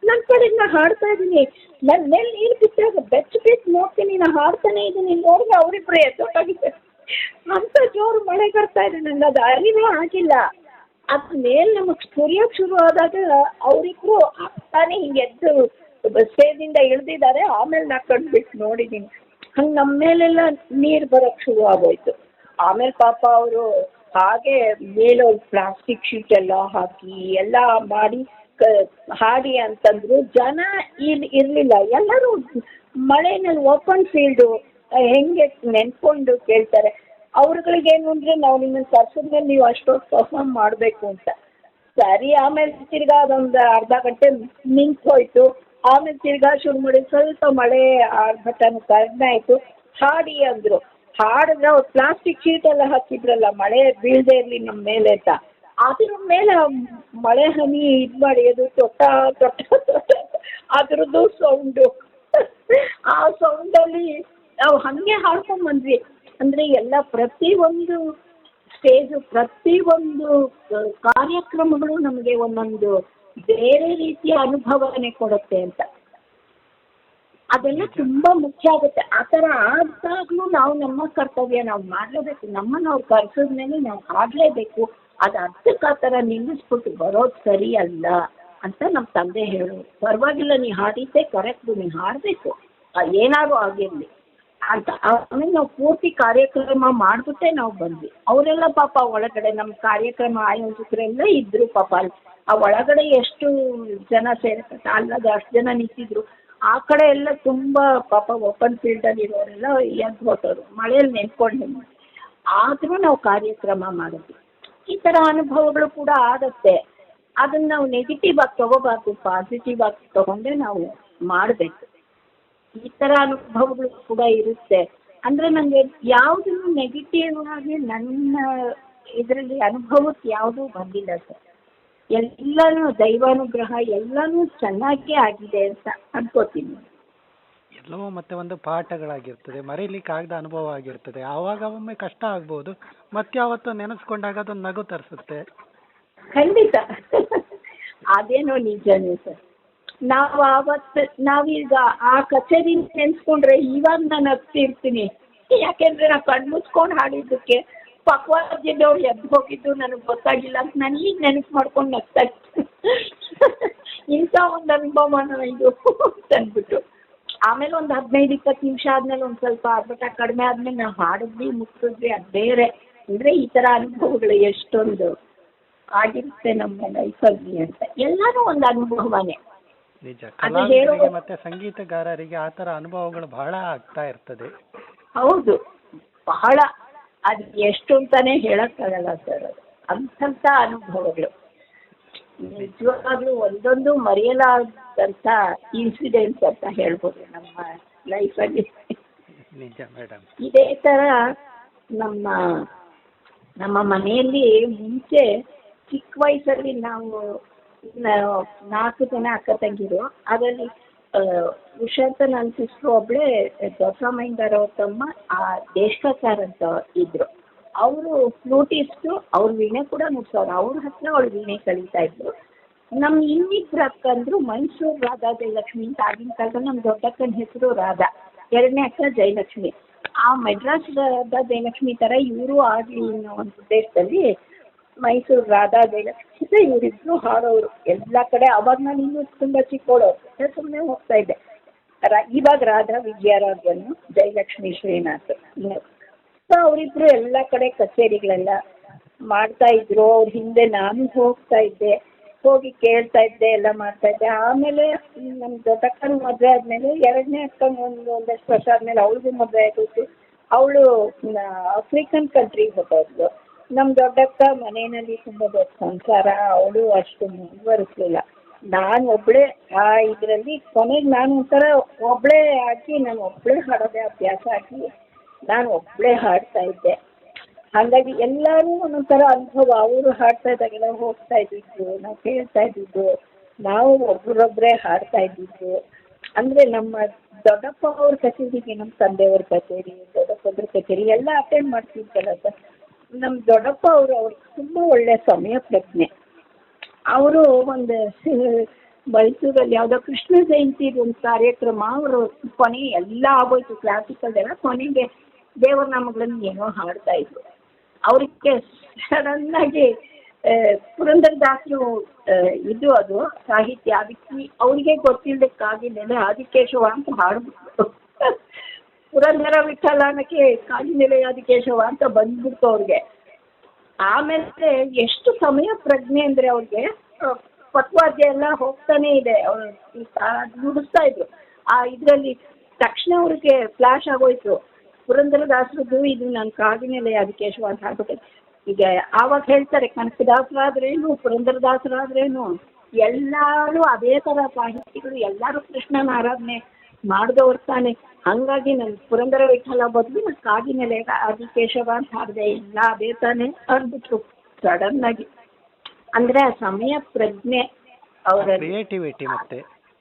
ನನ್ನ ಕಡೆಗೆ ನಾನು ಹಾಡ್ತಾ ಇದ್ದೀನಿ, ನನ್ನ ಮೇಲೆ ನೀರು ಬಿಟ್ಟಾಗ ಬೆಚ್ಚ ನೋಡ್ತೀನಿ, ನಾನು ಹಾಡ್ತಾನೆ ಇದ್ದೀನಿ. ನೋಡಿದ್ರೆ ಅವರಿಬ್ಬರು ಎದ್ದೋಗಿದ್ದಾರೆ. ಅಂತ ಜೋರು ಮಳೆ ಬರ್ತಾ ಇದೆ, ನಂಗೆ ಅದು ಅರಿವೇ ಆಗಿಲ್ಲ. ಅದ್ರ ಮೇಲೆ ನಮಗೆ ಸುರಿಯೋಕೆ ಶುರು ಆದಾಗ ಅವರಿಬ್ರು ಆಗ್ತಾನೆ ಹಿಂಗೆ ಎದ್ದು ಸ್ಟೇಜಿಂದ ಇಳಿದಿದ್ದಾರೆ. ಆಮೇಲೆ ನಾ ಕಂಡುಬಿಟ್ಟು ನೋಡಿದ್ದೀನಿ, ಹಂಗೆ ನಮ್ಮ ಮೇಲೆಲ್ಲ ನೀರು ಬರೋಕ್ಕೆ ಶುರು ಆಗೋಯ್ತು. ಆಮೇಲೆ ಪಾಪ ಅವರು ಹಾಗೆ ಮೇಲೆ ಒಂದು ಪ್ಲಾಸ್ಟಿಕ್ ಶೀಟ್ ಎಲ್ಲ ಹಾಕಿ ಎಲ್ಲ ಮಾಡಿ ಹಾಡಿ ಅಂತಂದ್ರು. ಜನ ಇರಲಿಲ್ಲ, ಎಲ್ಲರೂ ಮಳೆನಲ್ಲಿ ಓಪನ್ ಫೀಲ್ಡು ಹೆಂಗೆ ನೆನ್ಕೊಂಡು ಕೇಳ್ತಾರೆ. ಅವ್ರುಗಳಿಗೇನು ಅಂದರೆ ನಾವು ನಿಮ್ಮನ್ನು ಕರ್ಸಿದ್ಮೇಲೆ ನೀವು ಅಷ್ಟೊತ್ತು ಪರ್ಫಾರ್ಮ್ ಮಾಡಬೇಕು ಅಂತ. ಸರಿ, ಆಮೇಲೆ ತಿರ್ಗಾ ಅದೊಂದು ಅರ್ಧ ಗಂಟೆ ನಿಂತು ಹೋಯ್ತು. ಆಮೇಲೆ ತಿರ್ಗಾ ಶುರು ಮಾಡಿ ಸ್ವಲ್ಪ ಮಳೆ ಘಟನೆ ಕಡಿಮೆ ಆಯಿತು. ಹಾಡಿ ಅಂದರು. ಹಾಡಿದ್ರೆ ಅವ್ರು ಪ್ಲಾಸ್ಟಿಕ್ ಶೀಟ್ ಎಲ್ಲ ಹಾಕಿದ್ರಲ್ಲ ಮಳೆ ಬೀಳದೆ ಇರಲಿ ನಮ್ಮ ಮೇಲೆ ಅಂತ, ಅದ್ರ ಮೇಲೆ ಮಳೆ ಹನಿ ಇದು ಮಾಡಿ ಅದು ತೊಟ್ಟ ಅದ್ರದ್ದು ಸೌಂಡು. ಆ ಸೌಂಡಲ್ಲಿ ನಾವು ಹಾಗೆ ಹಾಡ್ಕೊಂಡು ಬಂದ್ವಿ. ಅಂದರೆ ಎಲ್ಲ ಪ್ರತಿಯೊಂದು ಸ್ಟೇಜು, ಪ್ರತಿಯೊಂದು ಕಾರ್ಯಕ್ರಮಗಳು ನಮಗೆ ಒಂದೊಂದು ಬೇರೆ ರೀತಿಯ ಅನುಭವನೆ ಕೊಡುತ್ತೆ ಅಂತ. ಅದೆಲ್ಲ ತುಂಬ ಮುಖ್ಯ ಆಗುತ್ತೆ. ಆ ಥರ ಆದಾಗಲೂ ನಾವು ನಮ್ಮ ಕರ್ತವ್ಯ ನಾವು ಮಾಡಲೇಬೇಕು. ನಮ್ಮನ್ನು ಅವ್ರು ಕರೆಸಿದ ಮೇಲೆ ನಾವು ಹಾಡಲೇಬೇಕು. ಅದು ಅರ್ಥಕ್ಕೆ ಆ ಥರ ನಿಲ್ಲಿಸ್ಬಿಟ್ಟು ಬರೋದು ಸರಿ ಅಲ್ಲ ಅಂತ ನಮ್ಮ ತಂದೆ ಹೇಳೋರು. ಪರವಾಗಿಲ್ಲ, ನೀ ಹಾಡಿದ್ದೆ ಕರೆಕ್ಟು, ನೀನು ಹಾಡಬೇಕು, ಏನಾದರೂ ಆಗಿರಲಿ ಅಂತ. ಆಮೇಲೆ ನಾವು ಪೂರ್ತಿ ಕಾರ್ಯಕ್ರಮ ಮಾಡಿಬಿಟ್ಟೆ ನಾವು ಬಂದ್ವಿ. ಅವರೆಲ್ಲ ಪಾಪ ಒಳಗಡೆ ನಮ್ಮ ಕಾರ್ಯಕ್ರಮ ಆಯೋಜಕರೆಲ್ಲ ಇದ್ದರು ಪಾಪ. ಅಲ್ಲಿ ಆ ಒಳಗಡೆ ಎಷ್ಟು ಜನ ಸೇರ್ಕತ್ತೆ ಅಲ್ಲದ ಅಷ್ಟು ಜನ ನಿಂತಿದ್ರು. ಆ ಕಡೆ ಎಲ್ಲ ತುಂಬ ಪಾಪ ಓಪನ್ ಫೀಲ್ಡಲ್ಲಿ ಇರೋರೆಲ್ಲ ಎದ್ದು ಹೊಟ್ಟೋರು ಮಳೆಯಲ್ಲಿ ನೆನ್ಕೊಂಡು. ಆದರೂ ನಾವು ಕಾರ್ಯಕ್ರಮ ಮಾಡಿದ್ವಿ. ಈ ಥರ ಅನುಭವಗಳು ಕೂಡ ಆಗುತ್ತೆ. ಅದನ್ನು ನಾವು ನೆಗೆಟಿವ್ ಆಗಿ ತೊಗೋಬಾರ್ದು, ಪಾಸಿಟಿವ್ ಆಗಿ ತೊಗೊಂಡೇ ನಾವು ಮಾಡಬೇಕು. ಈ ಥರ ಅನುಭವಗಳು ಕೂಡ ಇರುತ್ತೆ. ಅಂದರೆ ನನಗೆ ಯಾವುದನ್ನು ನೆಗೆಟಿವ್ ಆಗಿ ನನ್ನ ಇದರಲ್ಲಿ ಅನುಭವಕ್ಕೆ ಯಾವುದೂ ಬಂದಿಲ್ಲ ಸರ್. ಎಲ್ಲನೂ ದೈವಾನುಗ್ರಹ, ಎಲ್ಲನೂ ಚೆನ್ನಾಗೇ ಆಗಿದೆ ಅಂತ ಅನ್ಕೋತೀನಿ. ಎಲ್ಲವೂ ಮತ್ತೆ ಒಂದು ಪಾಠಗಳಾಗಿರ್ತದೆ, ಮರೀಲಿಕ್ಕಾಗದ ಅನುಭವ ಆಗಿರ್ತದೆ. ಆವಾಗ ಒಮ್ಮೆ ಕಷ್ಟ ಆಗ್ಬೋದು, ಮತ್ತೆ ಯಾವತ್ತೂ ನೆನೆಸ್ಕೊಂಡಾಗ ಅದೊಂದು ನಗು ತರಿಸುತ್ತೆ. ಖಂಡಿತ ಅದೇನೋ ನಿಜನೇ ಸರ್. ನಾವೀಗ ಆ ಕಚೇರಿ ನೆನೆಸ್ಕೊಂಡ್ರೆ ಇವಾಗ ನಾನು ಹತ್ತಿರ್ತೀನಿ. ಯಾಕೆಂದರೆ ನಾನು ಕಣ್ಣು ಮುಚ್ಕೊಂಡು ಹಾಡಿದ್ದಕ್ಕೆ ಪಕ್ವಾದ್ಯದವ್ರು ಎದ್ದು ಹೋಗಿದ್ದು ನನಗೆ ಗೊತ್ತಾಗಿಲ್ಲ ಅಂತ ನಾನು ಈಗ ನೆನಪು ಮಾಡ್ಕೊಂಡು ನಗ್ತಾ ಇತ್ತು. ಇಂಥ ಒಂದು ಅನುಭವನ ಇದು ಅಂದ್ಬಿಟ್ಟು. ಆಮೇಲೆ ಒಂದು 15-20 ನಿಮಿಷ ಆದಮೇಲೆ ಒಂದು ಸ್ವಲ್ಪ ಆರ್ಭಟ ಕಡಿಮೆ ಆದಮೇಲೆ ನಾವು ಹಾಡಿದ್ವಿ, ಮುಗಿಸಿದ್ವಿ, ಅದು ಬೇರೆ. ಅಂದರೆ ಈ ಥರ ಅನುಭವಗಳು ಎಷ್ಟೊಂದು ಆಗಿರುತ್ತೆ ನಮ್ಮ ಲೈಫಲ್ಲಿ ಅಂತ. ಎಲ್ಲನೂ ಒಂದು ಅನುಭವನೇ. ನಿಜ, ಕಲಾವಿದರಿಗೆ ಮತ್ತೆ ಸಂಗೀತಗಾರರಿಗೆ ಆ ಥರ ಅನುಭವಗಳು ಬಹಳ ಆಗ್ತಾ ಇರ್ತದೆ. ಹೌದು, ಬಹಳ. ಅದು ಎಷ್ಟು ಅಂತಾನೆ ಹೇಳಕ್ಕಾಗಲ್ಲ ಸರ್. ಅದು ಅಂಥ ಅನುಭವಗಳು ನಿಜವಾಗ್ಲೂ ಒಂದೊಂದು ಮರೆಯಲಾದಂಥ ಇನ್ಸಿಡೆಂಟ್ಸ್ ಅಂತ ಹೇಳ್ಬೋದು ನಮ್ಮ ಲೈಫಲ್ಲಿ. ನಿಜ ಮೇಡಮ್. ಇದೇ ಥರ ನಮ್ಮ ಮನೆಯಲ್ಲಿ ಮುಂಚೆ ಚಿಕ್ಕ ವಯಸ್ಸಲ್ಲಿ ನಾವು 4 ಜನ ಅಕ್ಕ ತಂಗಿರು. ಅದರಲ್ಲಿ ಉಷಾ ಅಂತ ನನ್ನ ಸಿಸ್ಟ್ರು ಒಬ್ಬಳೇ ದೊಡ್ಡಮ್ಮಯ್ಯಂಗಾರ ಅವ್ರ ತಮ್ಮ ದೇಶಕರ್ ಅಂತ ಇದ್ರು. ಅವರು ಫ್ಲೂಟಿಸ್ಟು, ಅವ್ರ ವೀಣೆ ಕೂಡ ನುಡ್ಸೋರು. ಅವ್ರ ಹತ್ರ ಅವಳು ವೀಣೆ ಕಲಿತಾ ಇದ್ರು. ನಮ್ಮ ಇನ್ನಿಬ್ಬರು ಅಕ್ಕಂದ್ರು ಮೈಸೂರು ರಾಧಾ ಜಯಲಕ್ಷ್ಮಿ ಅಂತ. ಆಗಿನ ಕಾಲದಲ್ಲಿ ನಮ್ಮ ದೊಡ್ಡಕ್ಕನ ಹೆಸರು ರಾಧಾ, ಎರಡನೇ ಅಕ್ಕ ಜಯಲಕ್ಷ್ಮಿ. ಆ ಮೆಡ್ರಾಸ್ ರಾಧಾ ಜಯಲಕ್ಷ್ಮಿ ಥರ ಇವರು ಆಗಲಿ ಅನ್ನೋ ಒಂದು ಉದ್ದೇಶದಲ್ಲಿ ಮೈಸೂರು ರಾಧಾ ಜಯಲಕ್ಷ್ಮಿ ಇವರಿಬ್ರು ಹಾಡೋರು ಎಲ್ಲ ಕಡೆ. ಅವಾಗ ನಾನು ಇನ್ನೂ ತುಂಬ ಚಿಕ್ಕವಳು, ಸುಮ್ಮನೆ ಹೋಗ್ತಾ ಇದ್ದೆ. ಇವಾಗ ರಾಧಾ ವಿಜಯರಾಘವನ್, ಜಯಲಕ್ಷ್ಮಿ ಶ್ರೀನಾಥ್. ಸೊ ಅವರಿಬ್ರು ಎಲ್ಲ ಕಡೆ ಕಚೇರಿಗಳೆಲ್ಲ ಮಾಡ್ತಾ ಇದ್ರು. ಅವ್ರ ಹಿಂದೆ ನಾನು ಹೋಗ್ತಾ ಇದ್ದೆ, ಹೋಗಿ ಕೇಳ್ತಾ ಇದ್ದೆ, ಎಲ್ಲ ಮಾಡ್ತಾ ಇದ್ದೆ. ಆಮೇಲೆ ನಮ್ಮ ದೊಡ್ಡಕ್ಕನ ಮದುವೆ ಆದಮೇಲೆ ಎರಡನೇ ಅಕ್ಕನ ಒಂದಷ್ಟು ವರ್ಷ ಆದಮೇಲೆ ಅವಳಿಗೂ ಮದುವೆ ಆಗೋಯ್ತು. ಅವಳು ಆಫ್ರಿಕನ್ ಕಂಟ್ರಿಗೆ ಹೊರಟೋದ್ಲು. ನಮ್ಮ ದೊಡ್ಡಕ್ಕ ಮನೆಯಲ್ಲಿ ತುಂಬ ದೊಡ್ಡ ಸಂಸಾರ, ಅವಳು ಅಷ್ಟು ಮುಂದುವರಿಸಲಿಲ್ಲ. ನಾನು ಒಬ್ಬಳೇ ಆ ಇದರಲ್ಲಿ ಕೊನೆಗೆ ನಾನು ಒಂಥರ ಒಬ್ಬಳೇ ಹಾಕಿ ನಾನು ಒಬ್ಬಳೇ ಹಾಡೋದೇ ಅಭ್ಯಾಸ ಆಗಿ ನಾನು ಒಬ್ಬಳೇ ಹಾಡ್ತಾ ಇದ್ದೆ. ಹಾಗಾಗಿ ಎಲ್ಲರೂ ಒಂದೊಂಥರ ಅನುಭವ. ಅವರು ಹಾಡ್ತಾ ಇದ್ದಾಗೆಲ್ಲ ಹೋಗ್ತಾ ಇದ್ದಿದ್ದು, ನಾವು ಕೇಳ್ತಾ ಇದ್ದಿದ್ದು, ನಾವು ಒಬ್ಬರೊಬ್ಬರೇ ಹಾಡ್ತಾ ಇದ್ದಿದ್ದು. ಅಂದರೆ ನಮ್ಮ ದೊಡ್ಡಪ್ಪ ಅವ್ರ ಕಚೇರಿಗೆ, ನಮ್ಮ ತಂದೆಯವ್ರ ಕಚೇರಿ, ದೊಡ್ಡಪ್ಪದ್ರ ಕಚೇರಿ ಎಲ್ಲ ಅಟೆಂಡ್ ಮಾಡ್ತಿದ್ದಲ್ಲ ಸರ್. ನಮ್ಮ ದೊಡ್ಡಪ್ಪ ಅವ್ರಿಗೆ ತುಂಬ ಒಳ್ಳೆಯ ಸಮಯ ಪ್ರಜ್ಞೆ. ಅವರು ಒಂದು ಮೈಸೂರಲ್ಲಿ ಯಾವುದೋ ಕೃಷ್ಣ ಜಯಂತಿ ಒಂದು ಕಾರ್ಯಕ್ರಮ, ಅವರು ಕೊನೆಗೆ ಎಲ್ಲ ಆಗೋಯ್ತು ಕ್ಲಾಸಿಕಲ್ ಎಲ್ಲ, ಕೊನೆಗೆ ದೇವರ ನಾಮಗಳನ್ನು ಏನೋ ಹಾಡ್ತಾ ಇದ್ರು. ಅವ್ರಿಗೆ ಸಡನ್ನಾಗಿ ಪುರಂದರದಾಸರು ಇದು ಅದು ಸಾಹಿತ್ಯ, ಅದಕ್ಕೆ ಅವರಿಗೆ ಗೊತ್ತಿಲ್ಲದಕ್ಕಾಗಿಲ್ಲ ಆದಿಕೇಶವ ಅಂತ ಹಾಡ್ಬಿಟ್ಟು ಪುರಂದರ ವಿಠಲನಕ್ಕೆ ಕಾಲಿನೆಲೆ ಆದಿಕೇಶವ ಅಂತ ಬಂದ್ಬಿಡ್ತು ಅವ್ರಿಗೆ. ಆಮೇಲೆ ಎಷ್ಟು ಸಮಯ ಪ್ರಜ್ಞೆ ಅಂದರೆ ಅವ್ರಿಗೆ ಪಕ್ವಾದ್ಯ ಎಲ್ಲ ಹೋಗ್ತಾನೆ ಇದೆ, ಅವರು ನುಡಿಸ್ತಾ ಇದ್ರು. ಆ ಇದರಲ್ಲಿ ತಕ್ಷಣ ಅವ್ರಿಗೆ ಫ್ಲಾಶ್ ಆಗೋಯ್ತು ಪುರಂದರದಾಸರದ್ದು ಇದು ನನ್ನ ಕಾದಿನೆಲೆ ಆದಿಕೇಶವ ಅಂತ ಹಾಕ್ಬಿಟ್ಟೆ. ಈಗ ಆವಾಗ ಹೇಳ್ತಾರೆ ಕನಕದಾಸರಾದ್ರೇನು ಪುರಂದರದಾಸರಾದ್ರೇನು ಎಲ್ಲರೂ ಅದೇ ಥರ ಸಾಹಿತಿಗಳು, ಎಲ್ಲರೂ ಕೃಷ್ಣನ ಆರಾಧನೆ ಮಾಡಿದವ್ರು ತಾನೆ. ಹಾಗಾಗಿ ನನ್ನ ಪುರಂದರ ವಿಠಲ ಬದಲು ನಾನು ಕಾದಿನೆಲೆ ಆದಿಕೇಶವ ಅಂತ ಹಾಡಿದೆ, ಎಲ್ಲ ಅದೇ ತಾನೆ ಅಂದ್ಬಿಟ್ರು ಸಡನ್ ಆಗಿ. ಅಂದರೆ ಆ ಸಮಯ ಪ್ರಜ್ಞೆ, ಅವರ ಕ್ರಿಯೇಟಿವಿಟಿ ಮತ್ತೆ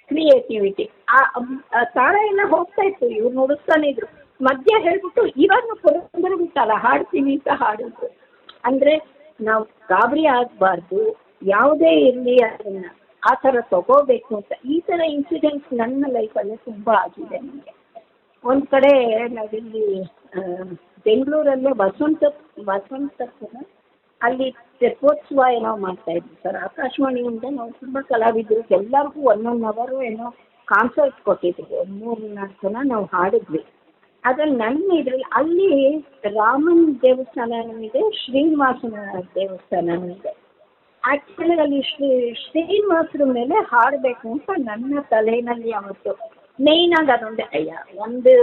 ಕ್ರಿಯೇಟಿವಿಟಿ. ಆ ತಾಳ ಎಲ್ಲ ಹೋಗ್ತಾ ಇತ್ತು, ಇವ್ರು ನುಡಿಸ್ತಾನೆ ಇದ್ರು. ಮಧ್ಯ ಹೇಳ್ಬಿಟ್ಟು ಇವಾಗ ಪುರಂದರ ವಿಠಲ ಹಾಡ್ತೀನಿ ಅಂತ ಹಾಡಿದ್ರು. ಅಂದರೆ ನಾವು ಗಾಬರಿ ಆಗಬಾರ್ದು, ಯಾವುದೇ ಇರಲಿ ಅದನ್ನು ಆ ಥರ ತಗೋಬೇಕು ಅಂತ. ಈ ಥರ ಇನ್ಸಿಡೆಂಟ್ಸ್ ನನ್ನ ಲೈಫಲ್ಲೇ ತುಂಬ ಆಗಿದೆ ನನಗೆ. ಒಂದು ಕಡೆ ನಾವಿಲ್ಲಿ ಬೆಂಗಳೂರಲ್ಲೇ ವಸಂತಪುರ ಅಲ್ಲಿ ತೆಪ್ಪೋತ್ಸವ ಏನೋ ಮಾಡ್ತಾ ಇದ್ವಿ ಸರ್. ಆಕಾಶವಾಣಿಯಿಂದ ನಾವು ತುಂಬ ಕಲಾವಿದರು ಎಲ್ಲರಿಗೂ 1 ಅವರ್ ಏನೋ ಕಾನ್ಸರ್ಟ್ ಕೊಟ್ಟಿದ್ವಿ. 3-4 ಜನ ನಾವು ಹಾಡಿದ್ವಿ. ಅದ್ರಲ್ಲಿ ನನ್ನ ಇದರಲ್ಲಿ ಅಲ್ಲಿ ರಾಮನ ದೇವಸ್ಥಾನನೂ ಇದೆ, ಶ್ರೀನಿವಾಸನ ದೇವಸ್ಥಾನನೂ ಇದೆ. ಆ್ಯಕ್ಚುಲಿ ಅಲ್ಲಿ ಶ್ರೀನಿವಾಸರ ಮೇಲೆ ಹಾಡಬೇಕು ಅಂತ ನನ್ನ ತಲೆಯಲ್ಲಿ ಅವತ್ತು ಮೇಯ್ನಾಗಿ ಅದೊಂದೇ ಒಂದು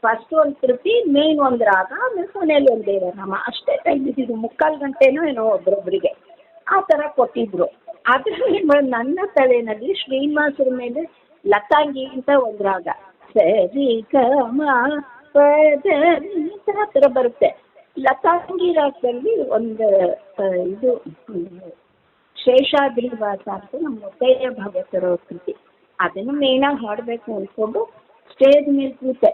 ಫಸ್ಟ್ ಒಂದು ಕೃತಿ, ಮೇನ್ ಒಂದು ರಾಗ, ಆಮೇಲೆ ಕೊನೆಯಲ್ಲಿ ಒಂದು ದೇವನಾಮ ಅಷ್ಟೇ ಟೈಮ್ ಇದ್ದಿದ್ದು. 3/4 ಗಂಟೆನೂ ಏನೋ ಒಬ್ಬರೊಬ್ಬರಿಗೆ ಆ ಥರ ಕೊಟ್ಟಿದ್ರು. ಅದರಲ್ಲಿ ನನ್ನ ತಲೆಯಲ್ಲಿ ಶ್ರೀನಿವಾಸರ ಮೇಲೆ ಲತಾಂಗಿ ಅಂತ ಒಂದು ರಾಗ, ಸರಿ ಗ ಮ ಪದ ಆ ಥರ ಬರುತ್ತೆ. ಲತಾಂಗಿ ರಾಗದಲ್ಲಿ ಒಂದು ಇದು ಶೇಷಾದ್ರಿವಾಸ ಅಂತ ನಮ್ಮ ಮುತ್ತಯ್ಯ ಭಾಗವತರ ಕೃತಿ, ಅದನ್ನು ಮೇನಾಗಿ ಹಾಡಬೇಕು ಅಂದ್ಕೊಂಡು ಸ್ಟೇಜ್ ಮೇಲೆ ಕೂತೆ.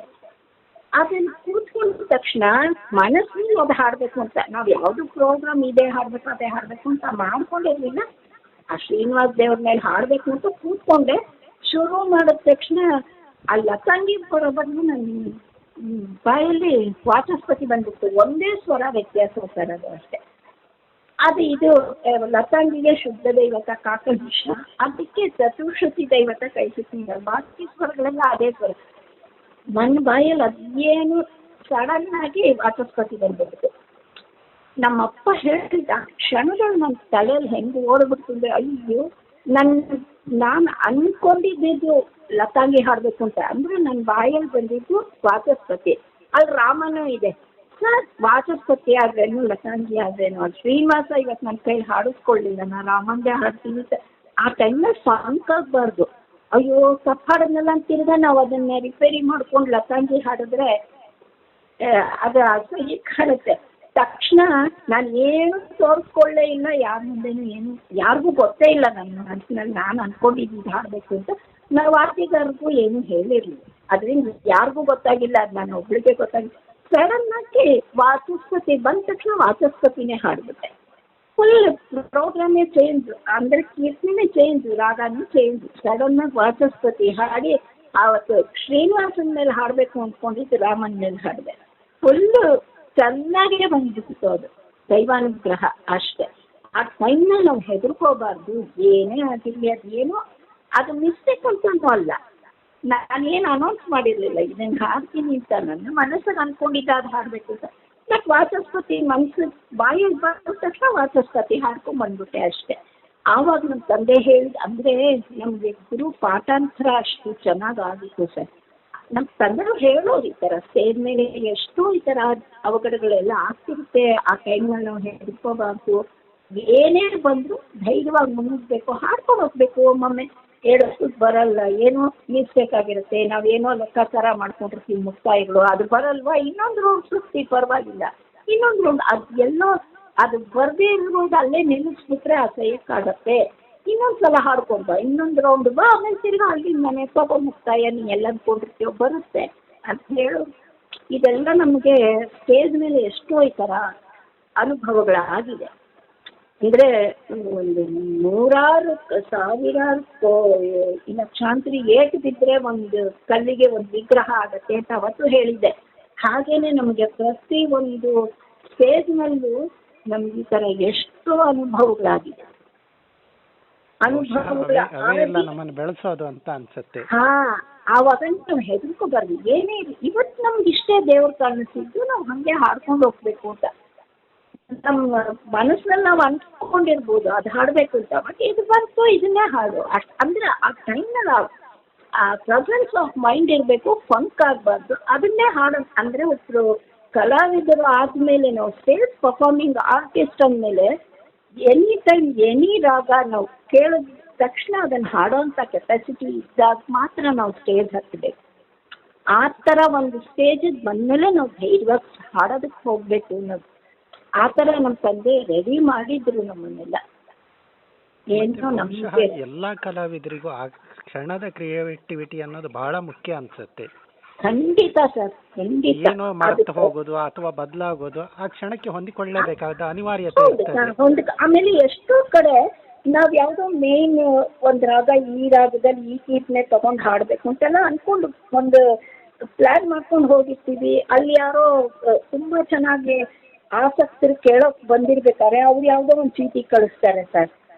ಅದನ್ನು ಕೂತ್ಕೊಂಡ ತಕ್ಷಣ ಮನಸ್ಸಲ್ಲಿ ಅದು ಹಾಡಬೇಕು ಅಂತ, ನಾವು ಯಾವುದು ಪ್ರೋಗ್ರಾಮ್ ಇದೆ ಹಾಡಬೇಕು ಅದೇ ಹಾಡಬೇಕು ಅಂತ ಮಾಡ್ಕೊಂಡಿರಲಿಲ್ಲ. ಆ ಶ್ರೀನಿವಾಸ ದೇವ್ರ ಮೇಲೆ ಹಾಡಬೇಕು ಅಂತ ಕೂತ್ಕೊಂಡೆ. ಶುರು ಮಾಡಿದ ತಕ್ಷಣ ಆ ಲತಾಂಗಿ ಬರೋ ಬದಲು ನನ್ನ ಬಾಯಲ್ಲಿ ವಾಚಸ್ಪತಿ ಬಂದ್ಬಿಟ್ಟು ಒಂದೇ ಸ್ವರ ವ್ಯತ್ಯಾಸ ಸರ್, ಅದು ಅಷ್ಟೇ. ಅದು ಇದು ಲತಾಂಗಿಗೆ ಶುದ್ಧ ದೈವತ ಕಾಕನಿಷ, ಅದಕ್ಕೆ ಚತುರ್ಶ್ರುತಿ ದೈವತ ಕೈಸಿಂಗ, ಬಾಕಿ ಸ್ವರಗಳೆಲ್ಲ ಅದೇ ಸ್ವರ. ನನ್ನ ಬಾಯಲ್ಲಿ ಅದೇನು ಸಡನ್ ಆಗಿ ವಾಚಸ್ಪತಿ ಬಂದ್ಬಿಡ್ತು. ನಮ್ಮಪ್ಪ ಹೇಳ್ತಿದ್ದ ಕ್ಷಣಗಳು ನನ್ನ ತಲೆಯಲ್ಲಿ ಹೆಂಗೆ ಓಡ್ಬಿಡ್ತು ಅಂದರೆ, ಅಯ್ಯೋ ನಾನು ಅಂದ್ಕೊಂಡಿದ್ದು ಲತಾಂಗಿ ಹಾಡಬೇಕು ಅಂತ. ಅಂದರೆ ನನ್ನ ಬಾಯಲ್ಲಿ ಬಂದಿದ್ದು ವಾಚಸ್ಪತಿ, ಅಲ್ಲಿ ರಾಮನೂ ಇದೆ ಸರ್. ವಾಚಸ್ಪತಿ ಆದ್ರೇನು ಲತಾಂಗಿ ಆದ್ರೇನು, ಅದು ಶ್ರೀನಿವಾಸ ಇವತ್ತು ನನ್ನ ಕೈಲಿ ಹಾಡಿಸ್ಕೊಳ್ಳಿಲ್ಲ, ನಾನು ರಾಮಂದೇ ಹಾಡ್ತೀನಿ ಅಂತ. ಆ ಟೈಮಲ್ಲಿ ಸಾಂಕಾಗಬಾರ್ದು, ಅಯ್ಯೋ ತಪ್ಪು ಹಾಡೋದ್ನೆಲ್ಲ ತಿರ್ಗಾ ನಾವು ಅದನ್ನು ರಿಪೇರಿ ಮಾಡ್ಕೊಂಡು ಲತಾಂಗಿ ಹಾಡಿದ್ರೆ ಅದು ಅಸಹ್ಯ ಕಾಣುತ್ತೆ. ತಕ್ಷಣ ನಾನು ಏನು ತೋರಿಸ್ಕೊಳ್ಳೇ ಇಲ್ಲ, ಯಾರ ಮುಂದೆನೂ ಏನು ಯಾರಿಗೂ ಗೊತ್ತೇ ಇಲ್ಲ ನನ್ನ ಮನಸ್ಸಿನಲ್ಲಿ ನಾನು ಅಂದ್ಕೊಂಡಿದ್ದು ಹಾಡಬೇಕು ಅಂತ. ನಾವು ವಾದ್ಯಗಾರರಿಗೂ ಏನೂ ಹೇಳಿರಲಿಲ್ಲ, ಅದರಿಂದ ಯಾರಿಗೂ ಗೊತ್ತಾಗಿಲ್ಲ, ಅದು ನಾನು ಒಬ್ಳಿಗೆ ಗೊತ್ತಾಗಿಲ್ಲ. ಸಡನ್ನಾಗಿ ವಾಚಸ್ಪತಿ ಬಂದ ತಕ್ಷಣ ವಾಚಸ್ಪತಿನೇ ಹಾಡ್ಬಿಟ್ಟೆ. ಫುಲ್ ಪ್ರೋಗ್ರಾಮೇ ಚೇಂಜ್, ಅಂದರೆ ಕೀರ್ತನೆ ಚೇಂಜ್, ರಾಗನೂ ಚೇಂಜ್. ಸಡನ್ನಾಗಿ ವಾಚಸ್ಪತಿ ಹಾಡಿ ಆವತ್ತು ಶ್ರೀನಿವಾಸನ ಮೇಲೆ ಹಾಡಬೇಕು ಅಂದ್ಕೊಂಡಿದ್ದು ರಾಮನ ಮೇಲೆ ಹಾಡಿದೆ. ಫುಲ್ಲು ಚೆನ್ನಾಗೇ ಬಂದ್ಬಿಟ್ಟಿತ್ತು, ಅದು ದೈವಾನುಗ್ರಹ ಅಷ್ಟೇ. ಆ ಟೈಮ್ನಲ್ಲಿ ನಾವು ಹೆದರ್ಕೋಬಾರ್ದು, ಏನೇ ಆಗಿರಲಿ ಅದೇನೋ ಅದು ಮಿಸ್ಟೇಕ್ ಅಂತನೂ ಅಲ್ಲ. ನಾನೇನು ಅನೌನ್ಸ್ ಮಾಡಿರಲಿಲ್ಲ ಇದನ್ನು ಹಾಡ್ತೀನಿ ಅಂತ, ನನ್ನ ಮನಸ್ಸಿಗೆ ಅಂದ್ಕೊಂಡಿದ್ದ ಅದು ಹಾಡಬೇಕು ಅಂತ. ಬಟ್ ವಾಚಸ್ಪತಿ ಮನಸ್ಸು ಬಾಯಲ್ಲಿ ಬಂದ ತಕ್ಷಣ ವಾಚಸ್ಪತಿ ಹಾಡ್ಕೊಂಡು ಬಂದ್ಬಿಟ್ಟೆ ಅಷ್ಟೇ. ಆವಾಗ ನಮ್ಮ ತಂದೆ ಹೇಳಿದ, ಅಂದರೆ ನಮಗೆ ಗುರು ಪಾಠಾಂತರ ಅಷ್ಟು ಚೆನ್ನಾಗಿ ಆಗಿತ್ತು ಸರ್. ನಮ್ಮ ತಂದೆಯವರು ಹೇಳೋರು ಈ ಥರ ಸ್ಟೇಜ್ ಮೇಲೆ ಎಷ್ಟೋ ಈ ಥರ ಅವಘಡಗಳೆಲ್ಲ ಆಗ್ತಿರುತ್ತೆ. ಆ ಟೈಮ್ನಲ್ಲಿ ನಾವು ಹೆದರ್ಕೋಬಾರ್ದು, ಏನೇ ಬಂದರೂ ಧೈರ್ಯವಾಗಿ ಮುನ್ನುಗ್ಬೇಕು, ಹಾಡ್ಕೊಂಡು ಹೋಗ್ಬೇಕು. ಒಮ್ಮೊಮ್ಮೆ ಹೇಳೋದಕ್ಕೆ ಬರಲ್ಲ, ಏನೋ ಮಿಸ್ಟೇಕ್ ಆಗಿರುತ್ತೆ, ನಾವೇನೋ ಲೆಕ್ಕಾಚಾರ ಮಾಡ್ಕೊಂಡಿರ್ತೀವಿ ಮುಕ್ತಾಯಿಗಳು, ಅದು ಬರಲ್ವಾ, ಇನ್ನೊಂದು ರೌಂಡ್ ಸುತ್ತಿ ಪರವಾಗಿಲ್ಲ, ಇನ್ನೊಂದು ರೌಂಡ್ ಅದು ಎಲ್ಲೋ ಅದು ಬರದೇ ಇರೋದು ಅಲ್ಲೇ ನಿಲ್ಲಿಸ್ಬಿಟ್ರೆ ಅಸಹ್ಯಕ್ಕಾಗತ್ತೆ. ಇನ್ನೊಂದು ಸಲ ಹಾಡ್ಕೊಂಬ, ಇನ್ನೊಂದು ರೌಂಡ್ ಬಾ, ಆಮೇಲೆ ತಿರ್ಗಿ ಅಲ್ಲಿಂದ ಮನೆ ಪಾಪ ಮುಕ್ತಾಯ ನೀ ಎಲ್ಲ ಅಂದ್ಕೊಂಡಿರ್ತೀವೋ ಬರುತ್ತೆ ಅಂತ ಹೇಳು. ಇದೆಲ್ಲ ನಮಗೆ ಸ್ಟೇಜ್ ಮೇಲೆ ಎಷ್ಟೋ ಈ ಥರ ಅನುಭವಗಳಾಗಿದೆ. ಅಂದರೆ ಒಂದು ನೂರಾರು ಸಾವಿರಾರು ಲಕ್ಷಾಂತರ ಏಟು ಬಿದ್ದರೆ ಒಂದು ಕಲ್ಲಿಗೆ ಒಂದು ವಿಗ್ರಹ ಆಗತ್ತೆ ಅಂತ ಅವತ್ತು ಹೇಳಿದ್ದೆ. ಹಾಗೇನೆ ನಮಗೆ ಪ್ರತಿ ಒಂದು ಸ್ಟೇಜ್ನಲ್ಲೂ ನಮ್ಗೆ ಈ ಥರ ಎಷ್ಟೋ ಅನುಭವಗಳಾಗಿದೆ. ಅವೆಲ್ಲ ನಮ್ಮನ್ನು ಬೆಳೆಸೋದು ಅಂತ ಅನ್ಸುತ್ತೆ. ಹಾ, ಆವಾಗ ನಾವು ಹೆದರ್ಕೋಬಾರ್ದು, ಏನೇ ಇರಲಿ ಇವತ್ತು ನಮ್ಗೆ ಇಷ್ಟೇ ದೇವ್ರ ಕಾಣಿಸಿದ್ದು ನಾವು ಹಾಗೆ ಹಾಡ್ಕೊಂಡು ಹೋಗ್ಬೇಕು ಅಂತ ನಮ್ಮ ಮನಸ್ಸಿನಲ್ಲಿ ನಾವು ಅನ್ಕೊಂಡಿರ್ಬೋದು ಅದು ಹಾಡಬೇಕು ಅಂತ. ಬಟ್ ಇದು ಬಂತು ಇದನ್ನೇ ಹಾಡು ಅಷ್ಟು ಅಂದರೆ ಆ ಟೈಮ್ನಲ್ಲಿ ಆ ಪ್ರೆಸೆನ್ಸ್ ಆಫ್ ಮೈಂಡ್ ಇರಬೇಕು, ಫಂಕ್ ಆಗಬಾರ್ದು, ಅದನ್ನೇ ಹಾಡು. ಅಂದರೆ ಒಬ್ಬರು ಕಲಾವಿದರು ಆದಮೇಲೆ ನಾವು ಸ್ಟೇಜ್ ಪರ್ಫಾರ್ಮಿಂಗ್ ಆರ್ಟಿಸ್ಟ್ ಅಂದಮೇಲೆ ಎನಿ ಟೈಮ್ ಎನಿ ರಾಗ ನಾವು ಕೇಳಿದ ತಕ್ಷಣ ಅದನ್ನು ಹಾಡೋಂಥ ಕೆಪಾಸಿಟಿ ಇದ್ದಾಗ ಮಾತ್ರ ನಾವು ಸ್ಟೇಜ್ ಹತ್ತಬೇಕು. ಆ ಥರ ಒಂದು ಸ್ಟೇಜಿಗೆ ಬಂದಮೇಲೆ ನಾವು ಧೈರ್ಯವಾಗಿ ಹಾಡೋದಕ್ಕೆ ಹೋಗಬೇಕು ಅನ್ನೋದು. ಆ ಥರ ನಮ್ಮ ತಂದೆ ರೆಡಿ ಮಾಡಿದ್ರು ನಮ್ಮನ್ನೆಲ್ಲ. ಏನೋ ನಮಗೆ ಎಲ್ಲ ಕಲಾವಿದರಿಗೂ ಆ ಕ್ಷಣದ ಕ್ರಿಯೇಟಿವಿಟಿ ಅನ್ನೋದು ಬಹಳ ಮುಖ್ಯ ಅನ್ಸುತ್ತೆ. ಖಂಡಿತ ಸರ್, ಖಂಡಿತ. ಏನೋ ಮರೆತು ಹೋಗೋದು ಅಥವಾ ಬದಲಾಗೋದು ಆ ಕ್ಷಣಕ್ಕೆ ಹೊಂದಿಕೊಳ್ಳಲೇಬೇಕಾದ ಅನಿವಾರ್ಯತೆ ಇರ್ತದೆ. ಆಮೇಲೆ ಎಷ್ಟೋ ಕಡೆ ನಾವ್ ಯಾವ್ದೋ ಮೇನ್ ಒಂದ್ ರಾಗ, ಈ ರಾಗದಲ್ಲಿ ಈ ಕೀರ್ತನೆ ತಗೊಂಡ್ ಹಾಡ್ಬೇಕು ಅಂತೆಲ್ಲ ಅನ್ಕೊಂಡು ಒಂದು ಪ್ಲಾನ್ ಮಾಡ್ಕೊಂಡು ಹೋಗಿರ್ತೀವಿ. ಅಲ್ಲಿ ಯಾರೋ ತುಂಬಾ ಚೆನ್ನಾಗಿ ಆಸಕ್ತರು ಕೇಳೋಕ್ ಬಂದಿರ್ಬೇಕಾದ್ರೆ ಅವ್ರು ಯಾವ್ದೋ ಒಂದು ಚೀಟಿ ಕಳಿಸ್ತಾರೆ ಸರ್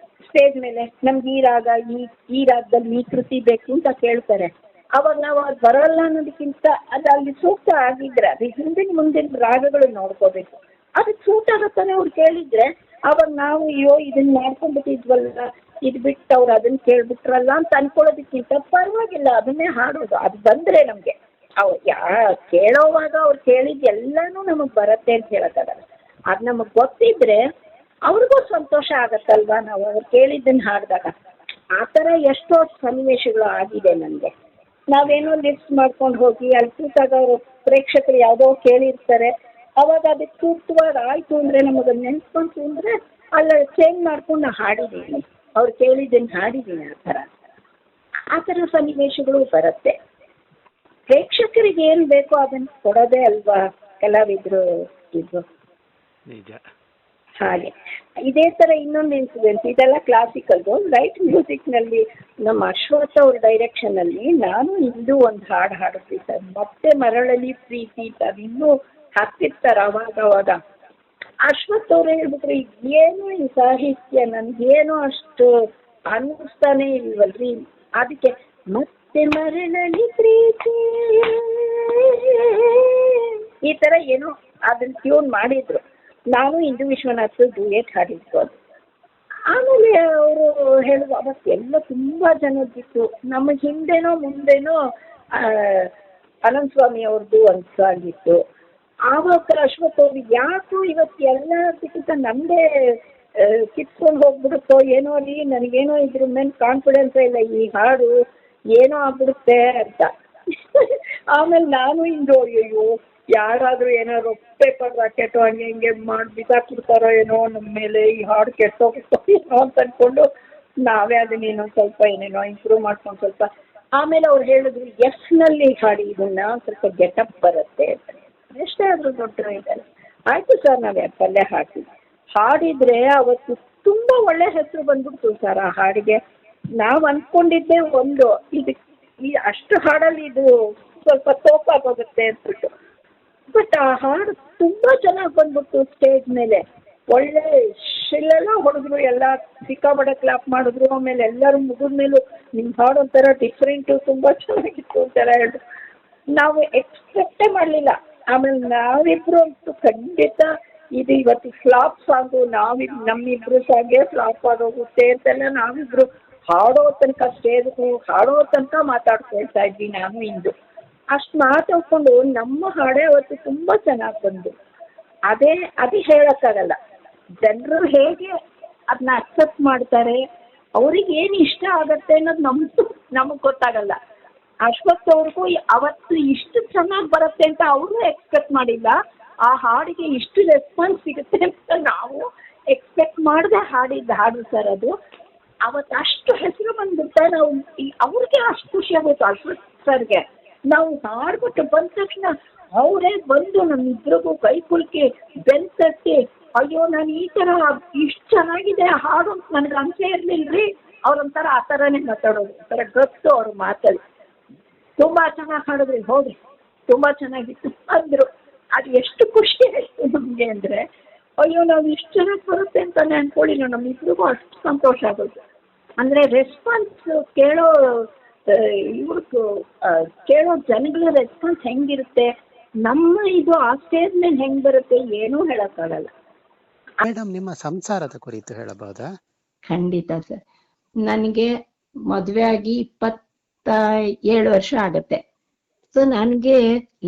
ಸ್ಟೇಜ್ ಮೇಲೆ, ನಮ್ಗೆ ಈ ರಾಗ ಈ ರಾಗದಲ್ಲಿ ಈ ಕೃತಿ ಬೇಕು ಅಂತ ಕೇಳ್ತಾರೆ. ಅವಾಗ ನಾವು ಅದು ಬರೋಲ್ಲ ಅನ್ನೋದಕ್ಕಿಂತ ಅದು ಅಲ್ಲಿ ಸೂಕ್ತ ಆಗಿದ್ರೆ ಅದು ಮುಂದಿನ ರಾಗಗಳು ನೋಡ್ಕೋಬೇಕು. ಅದಕ್ಕೆ ಸೂಟ್ ಆಗುತ್ತಾನೆ ಅವ್ರು ಕೇಳಿದ್ರೆ ಅವಾಗ ನಾವು ಅಯ್ಯೋ ಇದನ್ನ ಮಾಡ್ಕೊಂಡ್ಬಿಟ್ಟಿದ್ವಲ್ಲ, ಇದು ಬಿಟ್ಟು ಅವ್ರು ಅದನ್ನ ಕೇಳ್ಬಿಟ್ರಲ್ಲ ಅಂತ ಅನ್ಕೊಳ್ಳೋದಕ್ಕಿಂತ ಪರವಾಗಿಲ್ಲ ಅದನ್ನೇ ಹಾಡೋದು. ಅದು ಬಂದರೆ ನಮಗೆ ಅವ್ರು ಕೇಳೋವಾಗ ಅವ್ರು ಕೇಳಿದ ಎಲ್ಲನೂ ನಮಗೆ ಬರುತ್ತೆ ಅಂತ ಹೇಳೋಕ್ಕಾಗಲ್ಲ. ಅದು ನಮಗೆ ಗೊತ್ತಿದ್ರೆ ಅವ್ರಿಗೂ ಸಂತೋಷ ಆಗತ್ತಲ್ವಾ ನಾವು ಅವ್ರು ಕೇಳಿದ್ದನ್ನು ಹಾಡಿದಾಗ. ಆ ಥರ ಎಷ್ಟೋ ಸನ್ನಿವೇಶಗಳು ಆಗಿದೆ ನನಗೆ. ನಾವೇನೋ ಲಿಸ್ಟ್ ಮಾಡ್ಕೊಂಡು ಹೋಗಿ ಅಲ್ಲಿ ಕೂತಾಗ ಅವರು ಪ್ರೇಕ್ಷಕರು ಯಾವುದೋ ಕೇಳಿರ್ತಾರೆ, ಅವಾಗ ಅದಕ್ಕೆ ಸೂಕ್ತವಾಗಿ ಆಯಿತು ಅಂದರೆ ನಮಗೆ ನೆನ್ಸ್ಕೊಂತು ಅಂದರೆ ಅಲ್ಲಿ ಚೇಂಜ್ ಮಾಡ್ಕೊಂಡು ನಾನು ಹಾಡಿದ್ದೀನಿ, ಅವ್ರು ಕೇಳಿದ್ದನ್ನು ಹಾಡಿದ್ದೀನಿ. ಆ ಥರ ಸನ್ನಿವೇಶಗಳು ಬರುತ್ತೆ. ಪ್ರೇಕ್ಷಕರಿಗೆ ಏನು ಬೇಕೋ ಅದನ್ನು ಕೊಡೋದೇ ಅಲ್ವಾ ಕಲಾವಿದರು ಇದು. ನಿಜ. ಹಾಗೆ ಇದೇ ಥರ ಇನ್ನೊಂದು ಇನ್ಸಿಡೆಂಟ್, ಇದೆಲ್ಲ ಕ್ಲಾಸಿಕಲ್ದು. ಲೈಟ್ ಮ್ಯೂಸಿಕ್ನಲ್ಲಿ ನಮ್ಮ ಅಶ್ವಥ್ ಅವ್ರ ಡೈರೆಕ್ಷನಲ್ಲಿ ನಾನು ಇಂದು ಒಂದು ಹಾಡು ಹಾಡಿದ್ವಿ ಸರ್, ಮತ್ತೆ ಮರಳಲಿ ಪ್ರೀತಿ ಅದಿನ್ನೂ ಹಾಕ್ತಿರ್ತಾರೆ ಅವಾಗ. ಅಶ್ವಥ್ ಅವ್ರು ಹೇಳ್ಬಿಟ್ರೆ ಏನೋ ಈ ಸಾಹಿತ್ಯ ನನಗೇನೋ ಅಷ್ಟು ಅನ್ನಿಸ್ತಾನೆ ಇಲ್ವಲ್ರಿ, ಅದಕ್ಕೆ ಮತ್ತೆ ಮರಳಲಿ ಪ್ರೀತಿ ಈ ಥರ ಏನೋ ಅದನ್ನ ಟ್ಯೂನ್ ಮಾಡಿದ್ರು. ನಾನು ಇಂದು ವಿಶ್ವನಾಥ್ ಡ್ಯೂಯೆಟ್ ಹಾಡಿದ್ದು ಅದು. ಆಮೇಲೆ ಅವರು ಹೇಳುವ ಅವತ್ತೆಲ್ಲ ತುಂಬ ಜನದ್ದಿತ್ತು. ನಮ್ಮ ಹಿಂದೆನೋ ಮುಂದೆನೋ ಅನಂತ ಸ್ವಾಮಿ ಅವ್ರದ್ದು ಒಂದು ಸಾಂಗ್ ಇತ್ತು. ಆವಾಗ ಅಶ್ವಥ್ ಅವ್ರಿಗೆ ಯಾಕೋ ಇವತ್ತು ಎಲ್ಲದಕ್ಕಿಂತ ನಮ್ಮದೇ ಕಿತ್ಕೊಂಡು ಹೋಗ್ಬಿಡುತ್ತೋ ಏನೋ ರೀ, ನನಗೇನೋ ಇದ್ರ ಮೇಲೆ ಕಾನ್ಫಿಡೆನ್ಸೇ ಇಲ್ಲ, ಈ ಹಾಡು ಏನೋ ಆಗ್ಬಿಡುತ್ತೆ ಅಂತ. ಆಮೇಲೆ ನಾನು ಇಂದು ಅಯ್ಯೋ ಯಾರಾದರೂ ಏನಾದ್ರು ಪೇಪರ್ ರಾಕೆಟು ಹಂಗೆ ಹಿಂಗೆ ಮಾಡಿ ಬಿಸಾಕ್ಬಿಡ್ತಾರೋ ಏನೋ ನಮ್ಮ ಮೇಲೆ, ಈ ಹಾಡು ಕೆಟ್ಟೋಗುತ್ತೋ ಏನೋ ಅಂತ ಅಂದ್ಕೊಂಡು ನಾವೇ ಅದನ್ನ ಇನ್ನೊಂದು ಸ್ವಲ್ಪ ಏನೇನೋ ಇಂಪ್ರೂವ್ ಮಾಡ್ಕೊಂಡು ಸ್ವಲ್ಪ. ಆಮೇಲೆ ಅವ್ರು ಹೇಳಿದ್ರು ಎಫ್ನಲ್ಲಿ ಹಾಡಿ ಇದನ್ನ ಸ್ವಲ್ಪ ಗೆಟಪ್ ಬರುತ್ತೆ ಅಂತ. ಎಷ್ಟೇ ಆದರೂ ದೊಡ್ಡ ಇದ್ದಾರೆ. ಆಯಿತು ಸರ್, ನಾವು ಎಫಲ್ಲೇ ಹಾಡಿದರೆ ಅವತ್ತು ತುಂಬ ಒಳ್ಳೆ ಹೆಸರು ಬಂದ್ಬಿಡ್ತು ಸರ್ ಆ ಹಾಡಿಗೆ. ನಾವು ಅಂದ್ಕೊಂಡಿದ್ದೆ ಒಂದು ಈ ಅಷ್ಟು ಹಾಡಲ್ಲಿ ಇದು ಸ್ವಲ್ಪ ತೋಪಾಗೋಗುತ್ತೆ ಅಂದ್ಬಿಟ್ಟು, ಬಟ್ ಆ ಹಾಡು ತುಂಬ ಚೆನ್ನಾಗಿ ಬಂದ್ಬಿಡ್ತು ಸ್ಟೇಜ್ ಮೇಲೆ. ಒಳ್ಳೆ ಶಿಲ್ಲೆಲ್ಲ ಹೊಡೆದ್ರು, ಎಲ್ಲ ಸಿಕ್ಕಾಬಡೆ ಕ್ಲಾಪ್ ಮಾಡಿದ್ರು. ಆಮೇಲೆ ಎಲ್ಲರೂ ಮುಗಿದ ಮೇಲೂ ನಿಮ್ಮ ಹಾಡು ಒಂಥರ ಡಿಫ್ರೆಂಟು, ತುಂಬ ಚೆನ್ನಾಗಿತ್ತು ಅಂತೆಲ್ಲ ಹೇಳಿದ್ರು. ನಾವು ಎಕ್ಸ್ಪೆಕ್ಟೇ ಮಾಡಲಿಲ್ಲ. ಆಮೇಲೆ ನಾವಿಬ್ರು ಅಂತೂ ಖಂಡಿತ ಇದು ಇವತ್ತು ಫ್ಲಾಪ್ ಸಾಂಗು, ನಮ್ಮಿಬ್ರು ಸಾಂಗೇ ಫ್ಲಾಪ್ ಆಗೋಗುತ್ತೆ ಅಂತೆಲ್ಲ ನಾವಿಬ್ರು ಹಾಡೋ ತನಕ ಸ್ಟೇಜ್ಗೆ ಹಾಡೋ ತನಕ ಮಾತಾಡ್ಕೊಳ್ತಾ ಇದ್ವಿ ನಾನು ಇಂದು. ಅಷ್ಟು ಮಾತಾಡ್ಕೊಂಡು ನಮ್ಮ ಹಾಡೇ ಅವತ್ತು ತುಂಬ ಚೆನ್ನಾಗಿ ಬಂದು ಅದೇ ಹೇಳೋಕ್ಕಾಗಲ್ಲ. ಜನರು ಹೇಗೆ ಅದನ್ನ ಅಕ್ಸೆಪ್ಟ್ ಮಾಡ್ತಾರೆ, ಅವ್ರಿಗೆ ಏನು ಇಷ್ಟ ಆಗತ್ತೆ ಅನ್ನೋದು ನಮಗೆ ಗೊತ್ತಾಗಲ್ಲ. ಅಶ್ವಥ್ ಅವ್ರಿಗೂ ಅವತ್ತು ಇಷ್ಟು ಚೆನ್ನಾಗಿ ಬರುತ್ತೆ ಅಂತ ಅವರು ಎಕ್ಸ್ಪೆಕ್ಟ್ ಮಾಡಿಲ್ಲ. ಆ ಹಾಡಿಗೆ ಇಷ್ಟು ರೆಸ್ಪಾನ್ಸ್ ಸಿಗುತ್ತೆ ಅಂತ ನಾವು ಎಕ್ಸ್ಪೆಕ್ಟ್ ಮಾಡದೆ ಹಾಡಿದ್ದು ಹಾಡು ಸರ್ ಅದು. ಅವತ್ತು ಅಷ್ಟು ಹೆಸರು ಬಂದ್ಬಿಡ್ತಾ ನಾವು ಅವ್ರಿಗೆ ಅಷ್ಟು ಖುಷಿ ಆಗುತ್ತೆ ಅಶ್ವಥ್ ಸರ್ಗೆ. ನಾವು ಹಾಡ್ಬಿಟ್ಟು ಬಂದ ತಕ್ಷಣ ಅವರೇ ಬಂದು ನಮ್ಮಿಬ್ರಿಗೂ ಕೈ ಕುಲ್ಕಿ ಬೆನ್ ತಟ್ಟಿ, ಅಯ್ಯೋ ನಾನು ಈ ಥರ ಇಷ್ಟು ಚೆನ್ನಾಗಿದೆ ಹಾಡು ಅಂತ ನನಗೆ ಅನ್ಸೇ ಇರಲಿಲ್ಲರಿ. ಅವ್ರೊಂಥರ ಆ ಥರನೇ ಮಾತಾಡೋದು, ಒಂಥರ ಗತ್ತು ಅವ್ರ ಮಾತಲ್ಲಿ. ತುಂಬ ಚೆನ್ನಾಗಿ ಹಾಡಿದ್ರಿ, ಹೋಗಿ ತುಂಬ ಚೆನ್ನಾಗಿತ್ತು ಅಂದರು. ಅದು ಎಷ್ಟು ಖುಷಿ ಆಯಿತು ನಮಗೆ ಅಂದರೆ, ಅಯ್ಯೋ ನಾವು ಇಷ್ಟು ಚೆನ್ನಾಗಿ ಬರುತ್ತೆ ಅಂತಾನೆ ಅಂದ್ಕೊಳ್ಳಿಲ್ಲ. ನಮ್ಮಿಬ್ರಿಗೂ ಅಷ್ಟು ಸಂತೋಷ ಆಗೋದು. ಅಂದರೆ ರೆಸ್ಪಾನ್ಸ್ ಕೇಳೋ ಕೇಳೋ ಜನಗಳ ರೆಸ್ಪಾನ್ಸ್ ಹೆಂಗಿರುತ್ತೆ, ನಮ್ಮ ಇದು ಆ ಸ್ಟೇಜ್ ಮೇಲೆ ಹೆಂಗೆ ಬರುತ್ತೆ ಏನೂ ಹೇಳೋಕ್ಕಾಗಲ್ಲ. ಮೇಡಮ್, ನಿಮ್ಮ ಸಂಸಾರದ ಕುರಿತು ಹೇಳಬಹುದಾ? ಖಂಡಿತ ಸರ್. ನನಗೆ ಮದುವೆ ಆಗಿ 27 ವರ್ಷ ಆಗತ್ತೆ. ಸೊ ನನಗೆ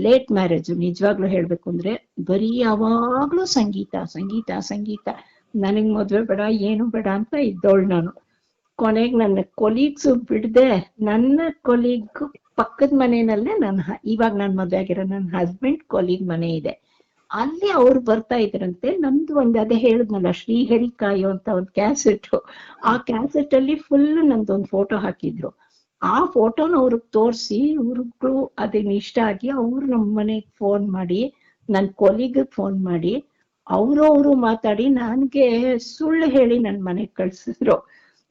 ಲೇಟ್ ಮ್ಯಾರೇಜು. ನಿಜವಾಗ್ಲೂ ಹೇಳ್ಬೇಕು ಅಂದ್ರೆ ಬರೀ ಯಾವಾಗ್ಲೂ ಸಂಗೀತ ಸಂಗೀತ ಸಂಗೀತ. ನನಗೆ ಮದುವೆ ಬೇಡ, ಏನು ಬೇಡ ಅಂತ ಇದ್ದವಳು ನಾನು. ಕೊನೆಗೆ ನನ್ನ ಕೊಲೀಗ್ಸು ಬಿಡದೆ, ನನ್ನ ಕೊಲೀಗ್ ಪಕ್ಕದ ಮನೆಯಲ್ಲೇ ಇವಾಗ ನಾನು ಮದುವೆ ಆಗಿರೋ ನನ್ನ ಹಸ್ಬೆಂಡ್ ಕೊಲೀಗ್ ಮನೆ ಇದೆ, ಅಲ್ಲಿ ಅವ್ರು ಬರ್ತಾ ಇದ್ರಂತೆ. ನಮ್ದು ಒಂದು ಅದೇ ಹೇಳಿದ್ನಲ್ಲ, ಶ್ರೀಹರಿಕಾಯೋ ಅಂತ ಒಂದು ಕ್ಯಾಸೆಟ್. ಆ ಕ್ಯಾಸೆಟ್ ಅಲ್ಲಿ ಫುಲ್ ನಂದೊಂದು ಫೋಟೋ ಹಾಕಿದ್ರು. ಆ ಫೋಟೋನ ಅವ್ರಿಗೆ ತೋರಿಸಿ, ಇವ್ರಿಗೂ ಅದನ್ನ ಇಷ್ಟ ಆಗಿ ಅವ್ರು ನಮ್ಮ ಮನೆಗೆ ಫೋನ್ ಮಾಡಿ, ನನ್ನ ಕೊಲೀಗ್ ಫೋನ್ ಮಾಡಿ ಅವರು ಮಾತಾಡಿ ನನಗೆ ಸುಳ್ಳು ಹೇಳಿ ನನ್ನ ಮನೆಗೆ ಕಳ್ಸಿದ್ರು.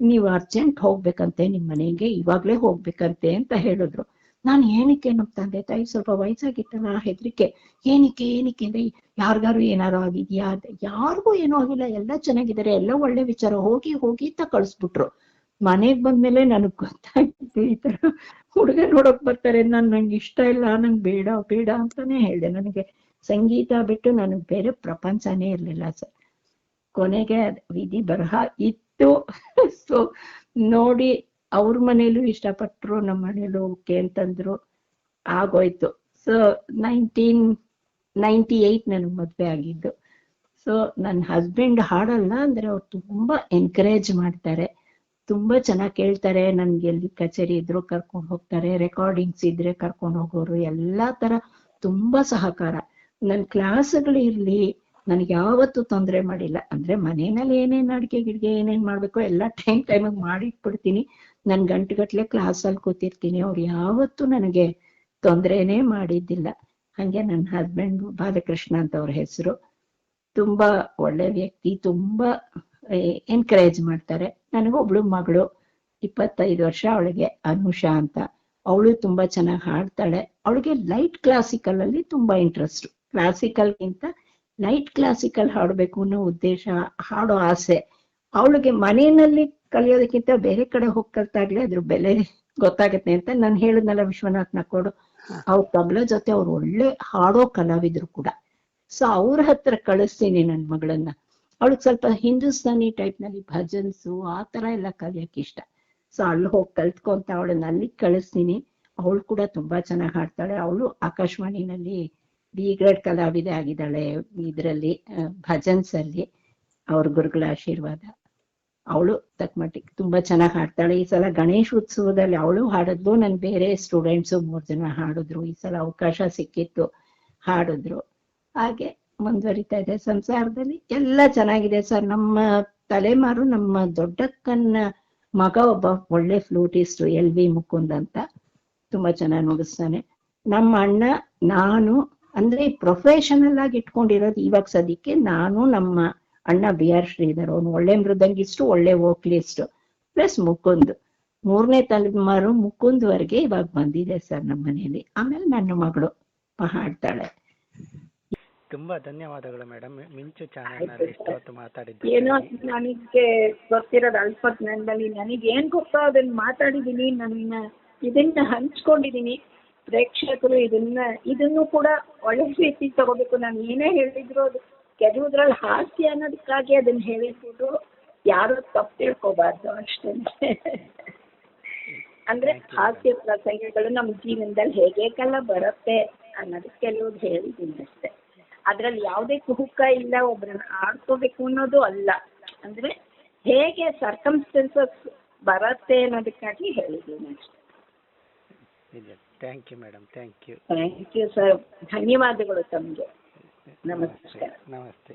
ನೀವು ಅರ್ಜೆಂಟ್ ಹೋಗ್ಬೇಕಂತೆ ನಿಮ್ಮ ಮನೆಗೆ, ಇವಾಗ್ಲೇ ಹೋಗ್ಬೇಕಂತೆ ಅಂತ ಹೇಳಿದ್ರು. ನಾನು ಏನಕ್ಕೆ ನಮ್ಮ ತಂದೆ ತಾಯಿ ಸ್ವಲ್ಪ ವಯಸ್ಸಾಗಿತ್ತಲ್ಲ, ಹೆದರಿಕೆ. ಏನಕ್ಕೆ ಅಂದ್ರೆ ಯಾರಿಗಾರು ಏನಾರು ಆಗಿದ್ಯಾ ಅಂತ. ಯಾರಿಗೂ ಏನೂ ಆಗಿಲ್ಲ, ಎಲ್ಲ ಚೆನ್ನಾಗಿದ್ದಾರೆ, ಎಲ್ಲ ಒಳ್ಳೆ ವಿಚಾರ, ಹೋಗಿ ಅಂತ ಕಳಿಸ್ಬಿಟ್ರು. ಮನೆಗ್ ಬಂದ್ಮೇಲೆ ನನಗ್ ಗೊತ್ತಾಗಿತ್ತು ಈ ತರ ಹುಡುಗ ನೋಡಕ್ ಬರ್ತಾರೆ. ನಂಗೆ ಇಷ್ಟ ಇಲ್ಲ, ನಂಗೆ ಬೇಡ ಅಂತಾನೆ ಹೇಳಿದೆ. ನನಗೆ ಸಂಗೀತ ಬಿಟ್ಟು ನನಗ್ ಬೇರೆ ಪ್ರಪಂಚನೇ ಇರ್ಲಿಲ್ಲ ಸರ್. ಕೊನೆಗೆ ವಿಧಿ ಬರಹ ಇತ್ತು. ಸೊ ನೋಡಿ, ಅವ್ರ ಮನೇಲೂ ಇಷ್ಟಪಟ್ರು, ನಮ್ಮ ಮನೇಲೂ ಓಕೆ ಅಂತಂದ್ರು, ಆಗೋಯ್ತು. ಸೊ 1998 ನನಗೆ ಮದ್ವೆ ಆಗಿದ್ದು. ಸೊ ನನ್ನ ಹಸ್ಬೆಂಡ್ ಹಾಡಲ್ಲ ಅಂದ್ರೆ ಅವ್ರು ತುಂಬಾ ಎನ್ಕರೇಜ್ ಮಾಡ್ತಾರೆ, ತುಂಬಾ ಚೆನ್ನಾಗಿ ಕೇಳ್ತಾರೆ. ನನ್ಗೆ ಎಲ್ಲಿ ಕಚೇರಿ ಇದ್ರು ಕರ್ಕೊಂಡು ಹೋಗ್ತಾರೆ, ರೆಕಾರ್ಡಿಂಗ್ಸ್ ಇದ್ರೆ ಕರ್ಕೊಂಡು ಹೋಗೋರು, ಎಲ್ಲಾ ತರ ತುಂಬಾ ಸಹಕಾರ. ನನ್ ಕ್ಲಾಸ್ಗಳು ಇರ್ಲಿ, ನನ್ಗೆ ಯಾವತ್ತೂ ತೊಂದರೆ ಮಾಡಿಲ್ಲ. ಅಂದ್ರೆ ಮನೆಯಲ್ಲಿ ಏನೇನ್ ಅಡ್ಗೆ ಗಿಡ್ಗೆ ಏನೇನ್ ಮಾಡ್ಬೇಕೋ ಎಲ್ಲ ಟೈಮಿಗೆ ಮಾಡಿಟ್ಬಿಡ್ತೀನಿ. ನನ್ ಗಂಟೆಗಟ್ಲೆ ಕ್ಲಾಸಲ್ಲಿ ಕೂತಿರ್ತೀನಿ. ಅವ್ರು ಯಾವತ್ತೂ ನನಗೆ ತೊಂದರೆನೇ ಮಾಡಿದ್ದಿಲ್ಲ. ಹಂಗೆ ನನ್ನ ಹಸ್ಬೆಂಡ್ ಬಾಲಕೃಷ್ಣ ಅಂತ ಅವ್ರ ಹೆಸರು, ತುಂಬಾ ಒಳ್ಳೆ ವ್ಯಕ್ತಿ, ತುಂಬಾ ಎನ್ಕರೇಜ್ ಮಾಡ್ತಾರೆ. ನನಗೊಬ್ಳು ಮಗಳು, 25 ವರ್ಷ, ಅವಳಿಗೆ ಅನುಷಾ ಅಂತ. ಅವಳು ತುಂಬಾ ಚೆನ್ನಾಗಿ ಹಾಡ್ತಾಳೆ. ಅವಳಿಗೆ ಲೈಟ್ ಕ್ಲಾಸಿಕಲ್ ಅಲ್ಲಿ ತುಂಬಾ ಇಂಟ್ರೆಸ್ಟ್. ಕ್ಲಾಸಿಕಲ್ಗಿಂತ ಲೈಟ್ ಕ್ಲಾಸಿಕಲ್ ಹಾಡ್ಬೇಕು ಅನ್ನೋ ಉದ್ದೇಶ, ಹಾಡೋ ಆಸೆ. ಅವಳಿಗೆ ಮನೆಯಲ್ಲಿ ಕಲಿಯೋದಕ್ಕಿಂತ ಬೇರೆ ಕಡೆ ಹೋಗಿ ಕಲ್ತಾಗ್ಲೇ ಅದ್ರ ಬೆಲೆ ಗೊತ್ತಾಗತ್ತೆ ಅಂತ. ನಾನು ಹೇಳಿದ್ನಲ್ಲ ವಿಶ್ವನಾಥ್ ನಕ್ಕೋಡು, ಅವ್ರ ತಬಲ ಜೊತೆ ಅವ್ರು ಒಳ್ಳೆ ಹಾಡೋ ಕಲಾವಿದ್ರು ಕೂಡ. ಸೊ ಅವ್ರ ಹತ್ರ ಕಳಿಸ್ತೀನಿ ನನ್ನ ಮಗಳನ್ನ. ಅವಳಿಗೆ ಸ್ವಲ್ಪ ಹಿಂದೂಸ್ತಾನಿ ಟೈಪ್ ನಲ್ಲಿ ಭಜನ್ಸು ಆ ತರ ಎಲ್ಲ ಕಲಿಯಕ್ಕೆ ಇಷ್ಟ. ಸೊ ಅಲ್ಲಿ ಹೋಗಿ ಕಲ್ತ್ಕೊಂತ ಅವಳನ್ನ ಅಲ್ಲಿಗೆ ಕಳಿಸ್ತೀನಿ. ಅವಳು ಕೂಡ ತುಂಬಾ ಚೆನ್ನಾಗಿ ಹಾಡ್ತಾಳೆ. ಅವಳು ಆಕಾಶವಾಣಿನಲ್ಲಿ B ಗ್ರೇಡ್ ಕಲಾವಿದೆ ಆಗಿದ್ದಾಳೆ ಇದ್ರಲ್ಲಿ, ಭಜನ್ಸ್ ಅಲ್ಲಿ, ಅವ್ರ ಗುರುಗಳ ಆಶೀರ್ವಾದ. ಅವಳು ತಕ್ಕಮಟ್ಟಿಗೆ ತುಂಬಾ ಚೆನ್ನಾಗಿ ಹಾಡ್ತಾಳೆ. ಈ ಸಲ ಗಣೇಶ ಉತ್ಸವದಲ್ಲಿ ಅವಳು ಹಾಡಿದ್ಲು. ನನ್ ಬೇರೆ ಸ್ಟೂಡೆಂಟ್ಸು 3 ಜನ ಹಾಡಿದ್ರು. ಈ ಸಲ ಅವಕಾಶ ಸಿಕ್ಕಿತ್ತು, ಹಾಡಿದ್ರು. ಹಾಗೆ ಮುಂದುವರಿತಾ ಇದೆ ಸಂಸಾರದಲ್ಲಿ. ಎಲ್ಲ ಚೆನ್ನಾಗಿದೆ ಸರ್. ನಮ್ಮ ತಲೆಮಾರು, ನಮ್ಮ ದೊಡ್ಡಕ್ಕನ ಮಗ ಒಬ್ಬ ಒಳ್ಳೆ ಫ್ಲೂಟಿಸ್ಟ್, LV ಮುಕುಂದ್ ಅಂತ, ತುಂಬಾ ಚೆನ್ನಾಗಿ ನುಡಿಸ್ತಾನೆ. ನಮ್ಮ ಅಣ್ಣ, ನಾನು ಅಂದ್ರೆ ಪ್ರೊಫೆಷನಲ್ ಆಗಿ ಇಟ್ಕೊಂಡಿರೋದು ಇವಾಗ ಸದ್ಯಕ್ಕೆ ನಾನು, ನಮ್ಮ ಅಣ್ಣ BR ಶ್ರೀಧರ್, ಅವನು ಒಳ್ಳೆ ಮೃದಂಗಿಸ್ಟು, ಒಳ್ಳೆ ವೋಕ್ಲಿಸ್ಟ್, ಪ್ಲಸ್ ಮುಕುಂದ್. 3ನೇ ತಲೆಮಾರು ಮುಕುಂದ್ ವರ್ಗೆ ಇವಾಗ ಬಂದಿದೆ ಸರ್ ನಮ್ಮ ಮನೆಯಲ್ಲಿ. ಆಮೇಲೆ ನನ್ನ ಮಗಳು ಹಾಡ್ತಾಳೆ. ತುಂಬಾ ಧನ್ಯವಾದಗಳು ಮೇಡಮ್. ಮಿಂಚು ಚಾನೆಲ್ ಇಷ್ಟೊತ್ತು ಮಾತಾಡಿದ್ದು. ಏನೋ ನನಗೆ ಗೊತ್ತಿರೋದು ಅಲ್ಪಜ್ಞಾನದಲ್ಲಿ ನನಗೆ ಏನ್ ಗೊತ್ತೋ ಅದನ್ನ ಮಾತಾಡಿದೀನಿ. ಇದನ್ನ ಹಂಚ್ಕೊಂಡಿದೀನಿ. ಪ್ರೇಕ್ಷಕರು ಇದನ್ನು ಕೂಡ ಒಳ್ಳೆ ರೀತಿ ತಗೋಬೇಕು. ನಾನು ಏನೇ ಹೇಳಿದ್ರು ಅದು ಕೆಲವುದ್ರಲ್ಲಿ ಹಾಸ್ಯ ಅನ್ನೋದಕ್ಕಾಗಿ ಅದನ್ನ ಹೇಳಿರ್ಬೋದು. ಯಾರು ತಪ್ಪು ತಿಳ್ಕೊಬಾರ್ದು ಅಷ್ಟೇ. ಅಂದ್ರೆ Thank you. ಹಾಸ್ಯ ಪ್ರಸಂಗಗಳು ನಮ್ಮ ಜೀವನದಲ್ಲಿ ಹೇಗೆಲ್ಲ ಬರುತ್ತೆ ಅನ್ನೋದು ಕೆಲವ್ರು ಹೇಳಿದ್ದೀನಿ ಅಷ್ಟೇ. ಅದ್ರಲ್ಲಿ ಯಾವುದೇ ಕುಹುಕ ಇಲ್ಲ, ಒಬ್ರನ್ನ ಆಡ್ಕೋಬೇಕು ಅನ್ನೋದು ಅಲ್ಲ. ಅಂದ್ರೆ ಹೇಗೆ ಸರ್ಕಮ್ಸ್ಟೆನ್ಸಸ್ ಬರುತ್ತೆ ಅನ್ನೋದಕ್ಕಾಗಿ ಹೇಳಿದ್ದೀನಿ ಅಷ್ಟೇ. ಇದೆ. Thank you madam, thank you. Thank you sir, ಧನ್ಯವಾದಗಳು ತಮಗೆ. ನಮಸ್ಕಾರ. ನಮಸ್ತೆ.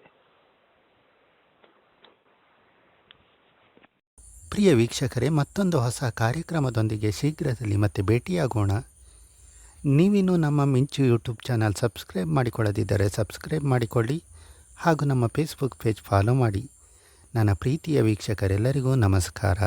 ಪ್ರಿಯ ವೀಕ್ಷಕರೇ, ಮತ್ತೊಂದು ಹೊಸ ಕಾರ್ಯಕ್ರಮದೊಂದಿಗೆ ಶೀಘ್ರದಲ್ಲಿ ಮತ್ತೆ ಭೇಟಿಯಾಗೋಣ. ನೀವಿನ್ನೂ ನಮ್ಮ ಮಿಂಚು ಯೂಟ್ಯೂಬ್ ಚಾನಲ್ ಸಬ್ಸ್ಕ್ರೈಬ್ ಮಾಡಿಕೊಳ್ಳದಿದ್ದರೆ ಸಬ್ಸ್ಕ್ರೈಬ್ ಮಾಡಿಕೊಳ್ಳಿ ಹಾಗೂ ನಮ್ಮ ಫೇಸ್ಬುಕ್ ಪೇಜ್ ಫಾಲೋ ಮಾಡಿ. ನನ್ನ ಪ್ರೀತಿಯ ವೀಕ್ಷಕರೆಲ್ಲರಿಗೂ ನಮಸ್ಕಾರ.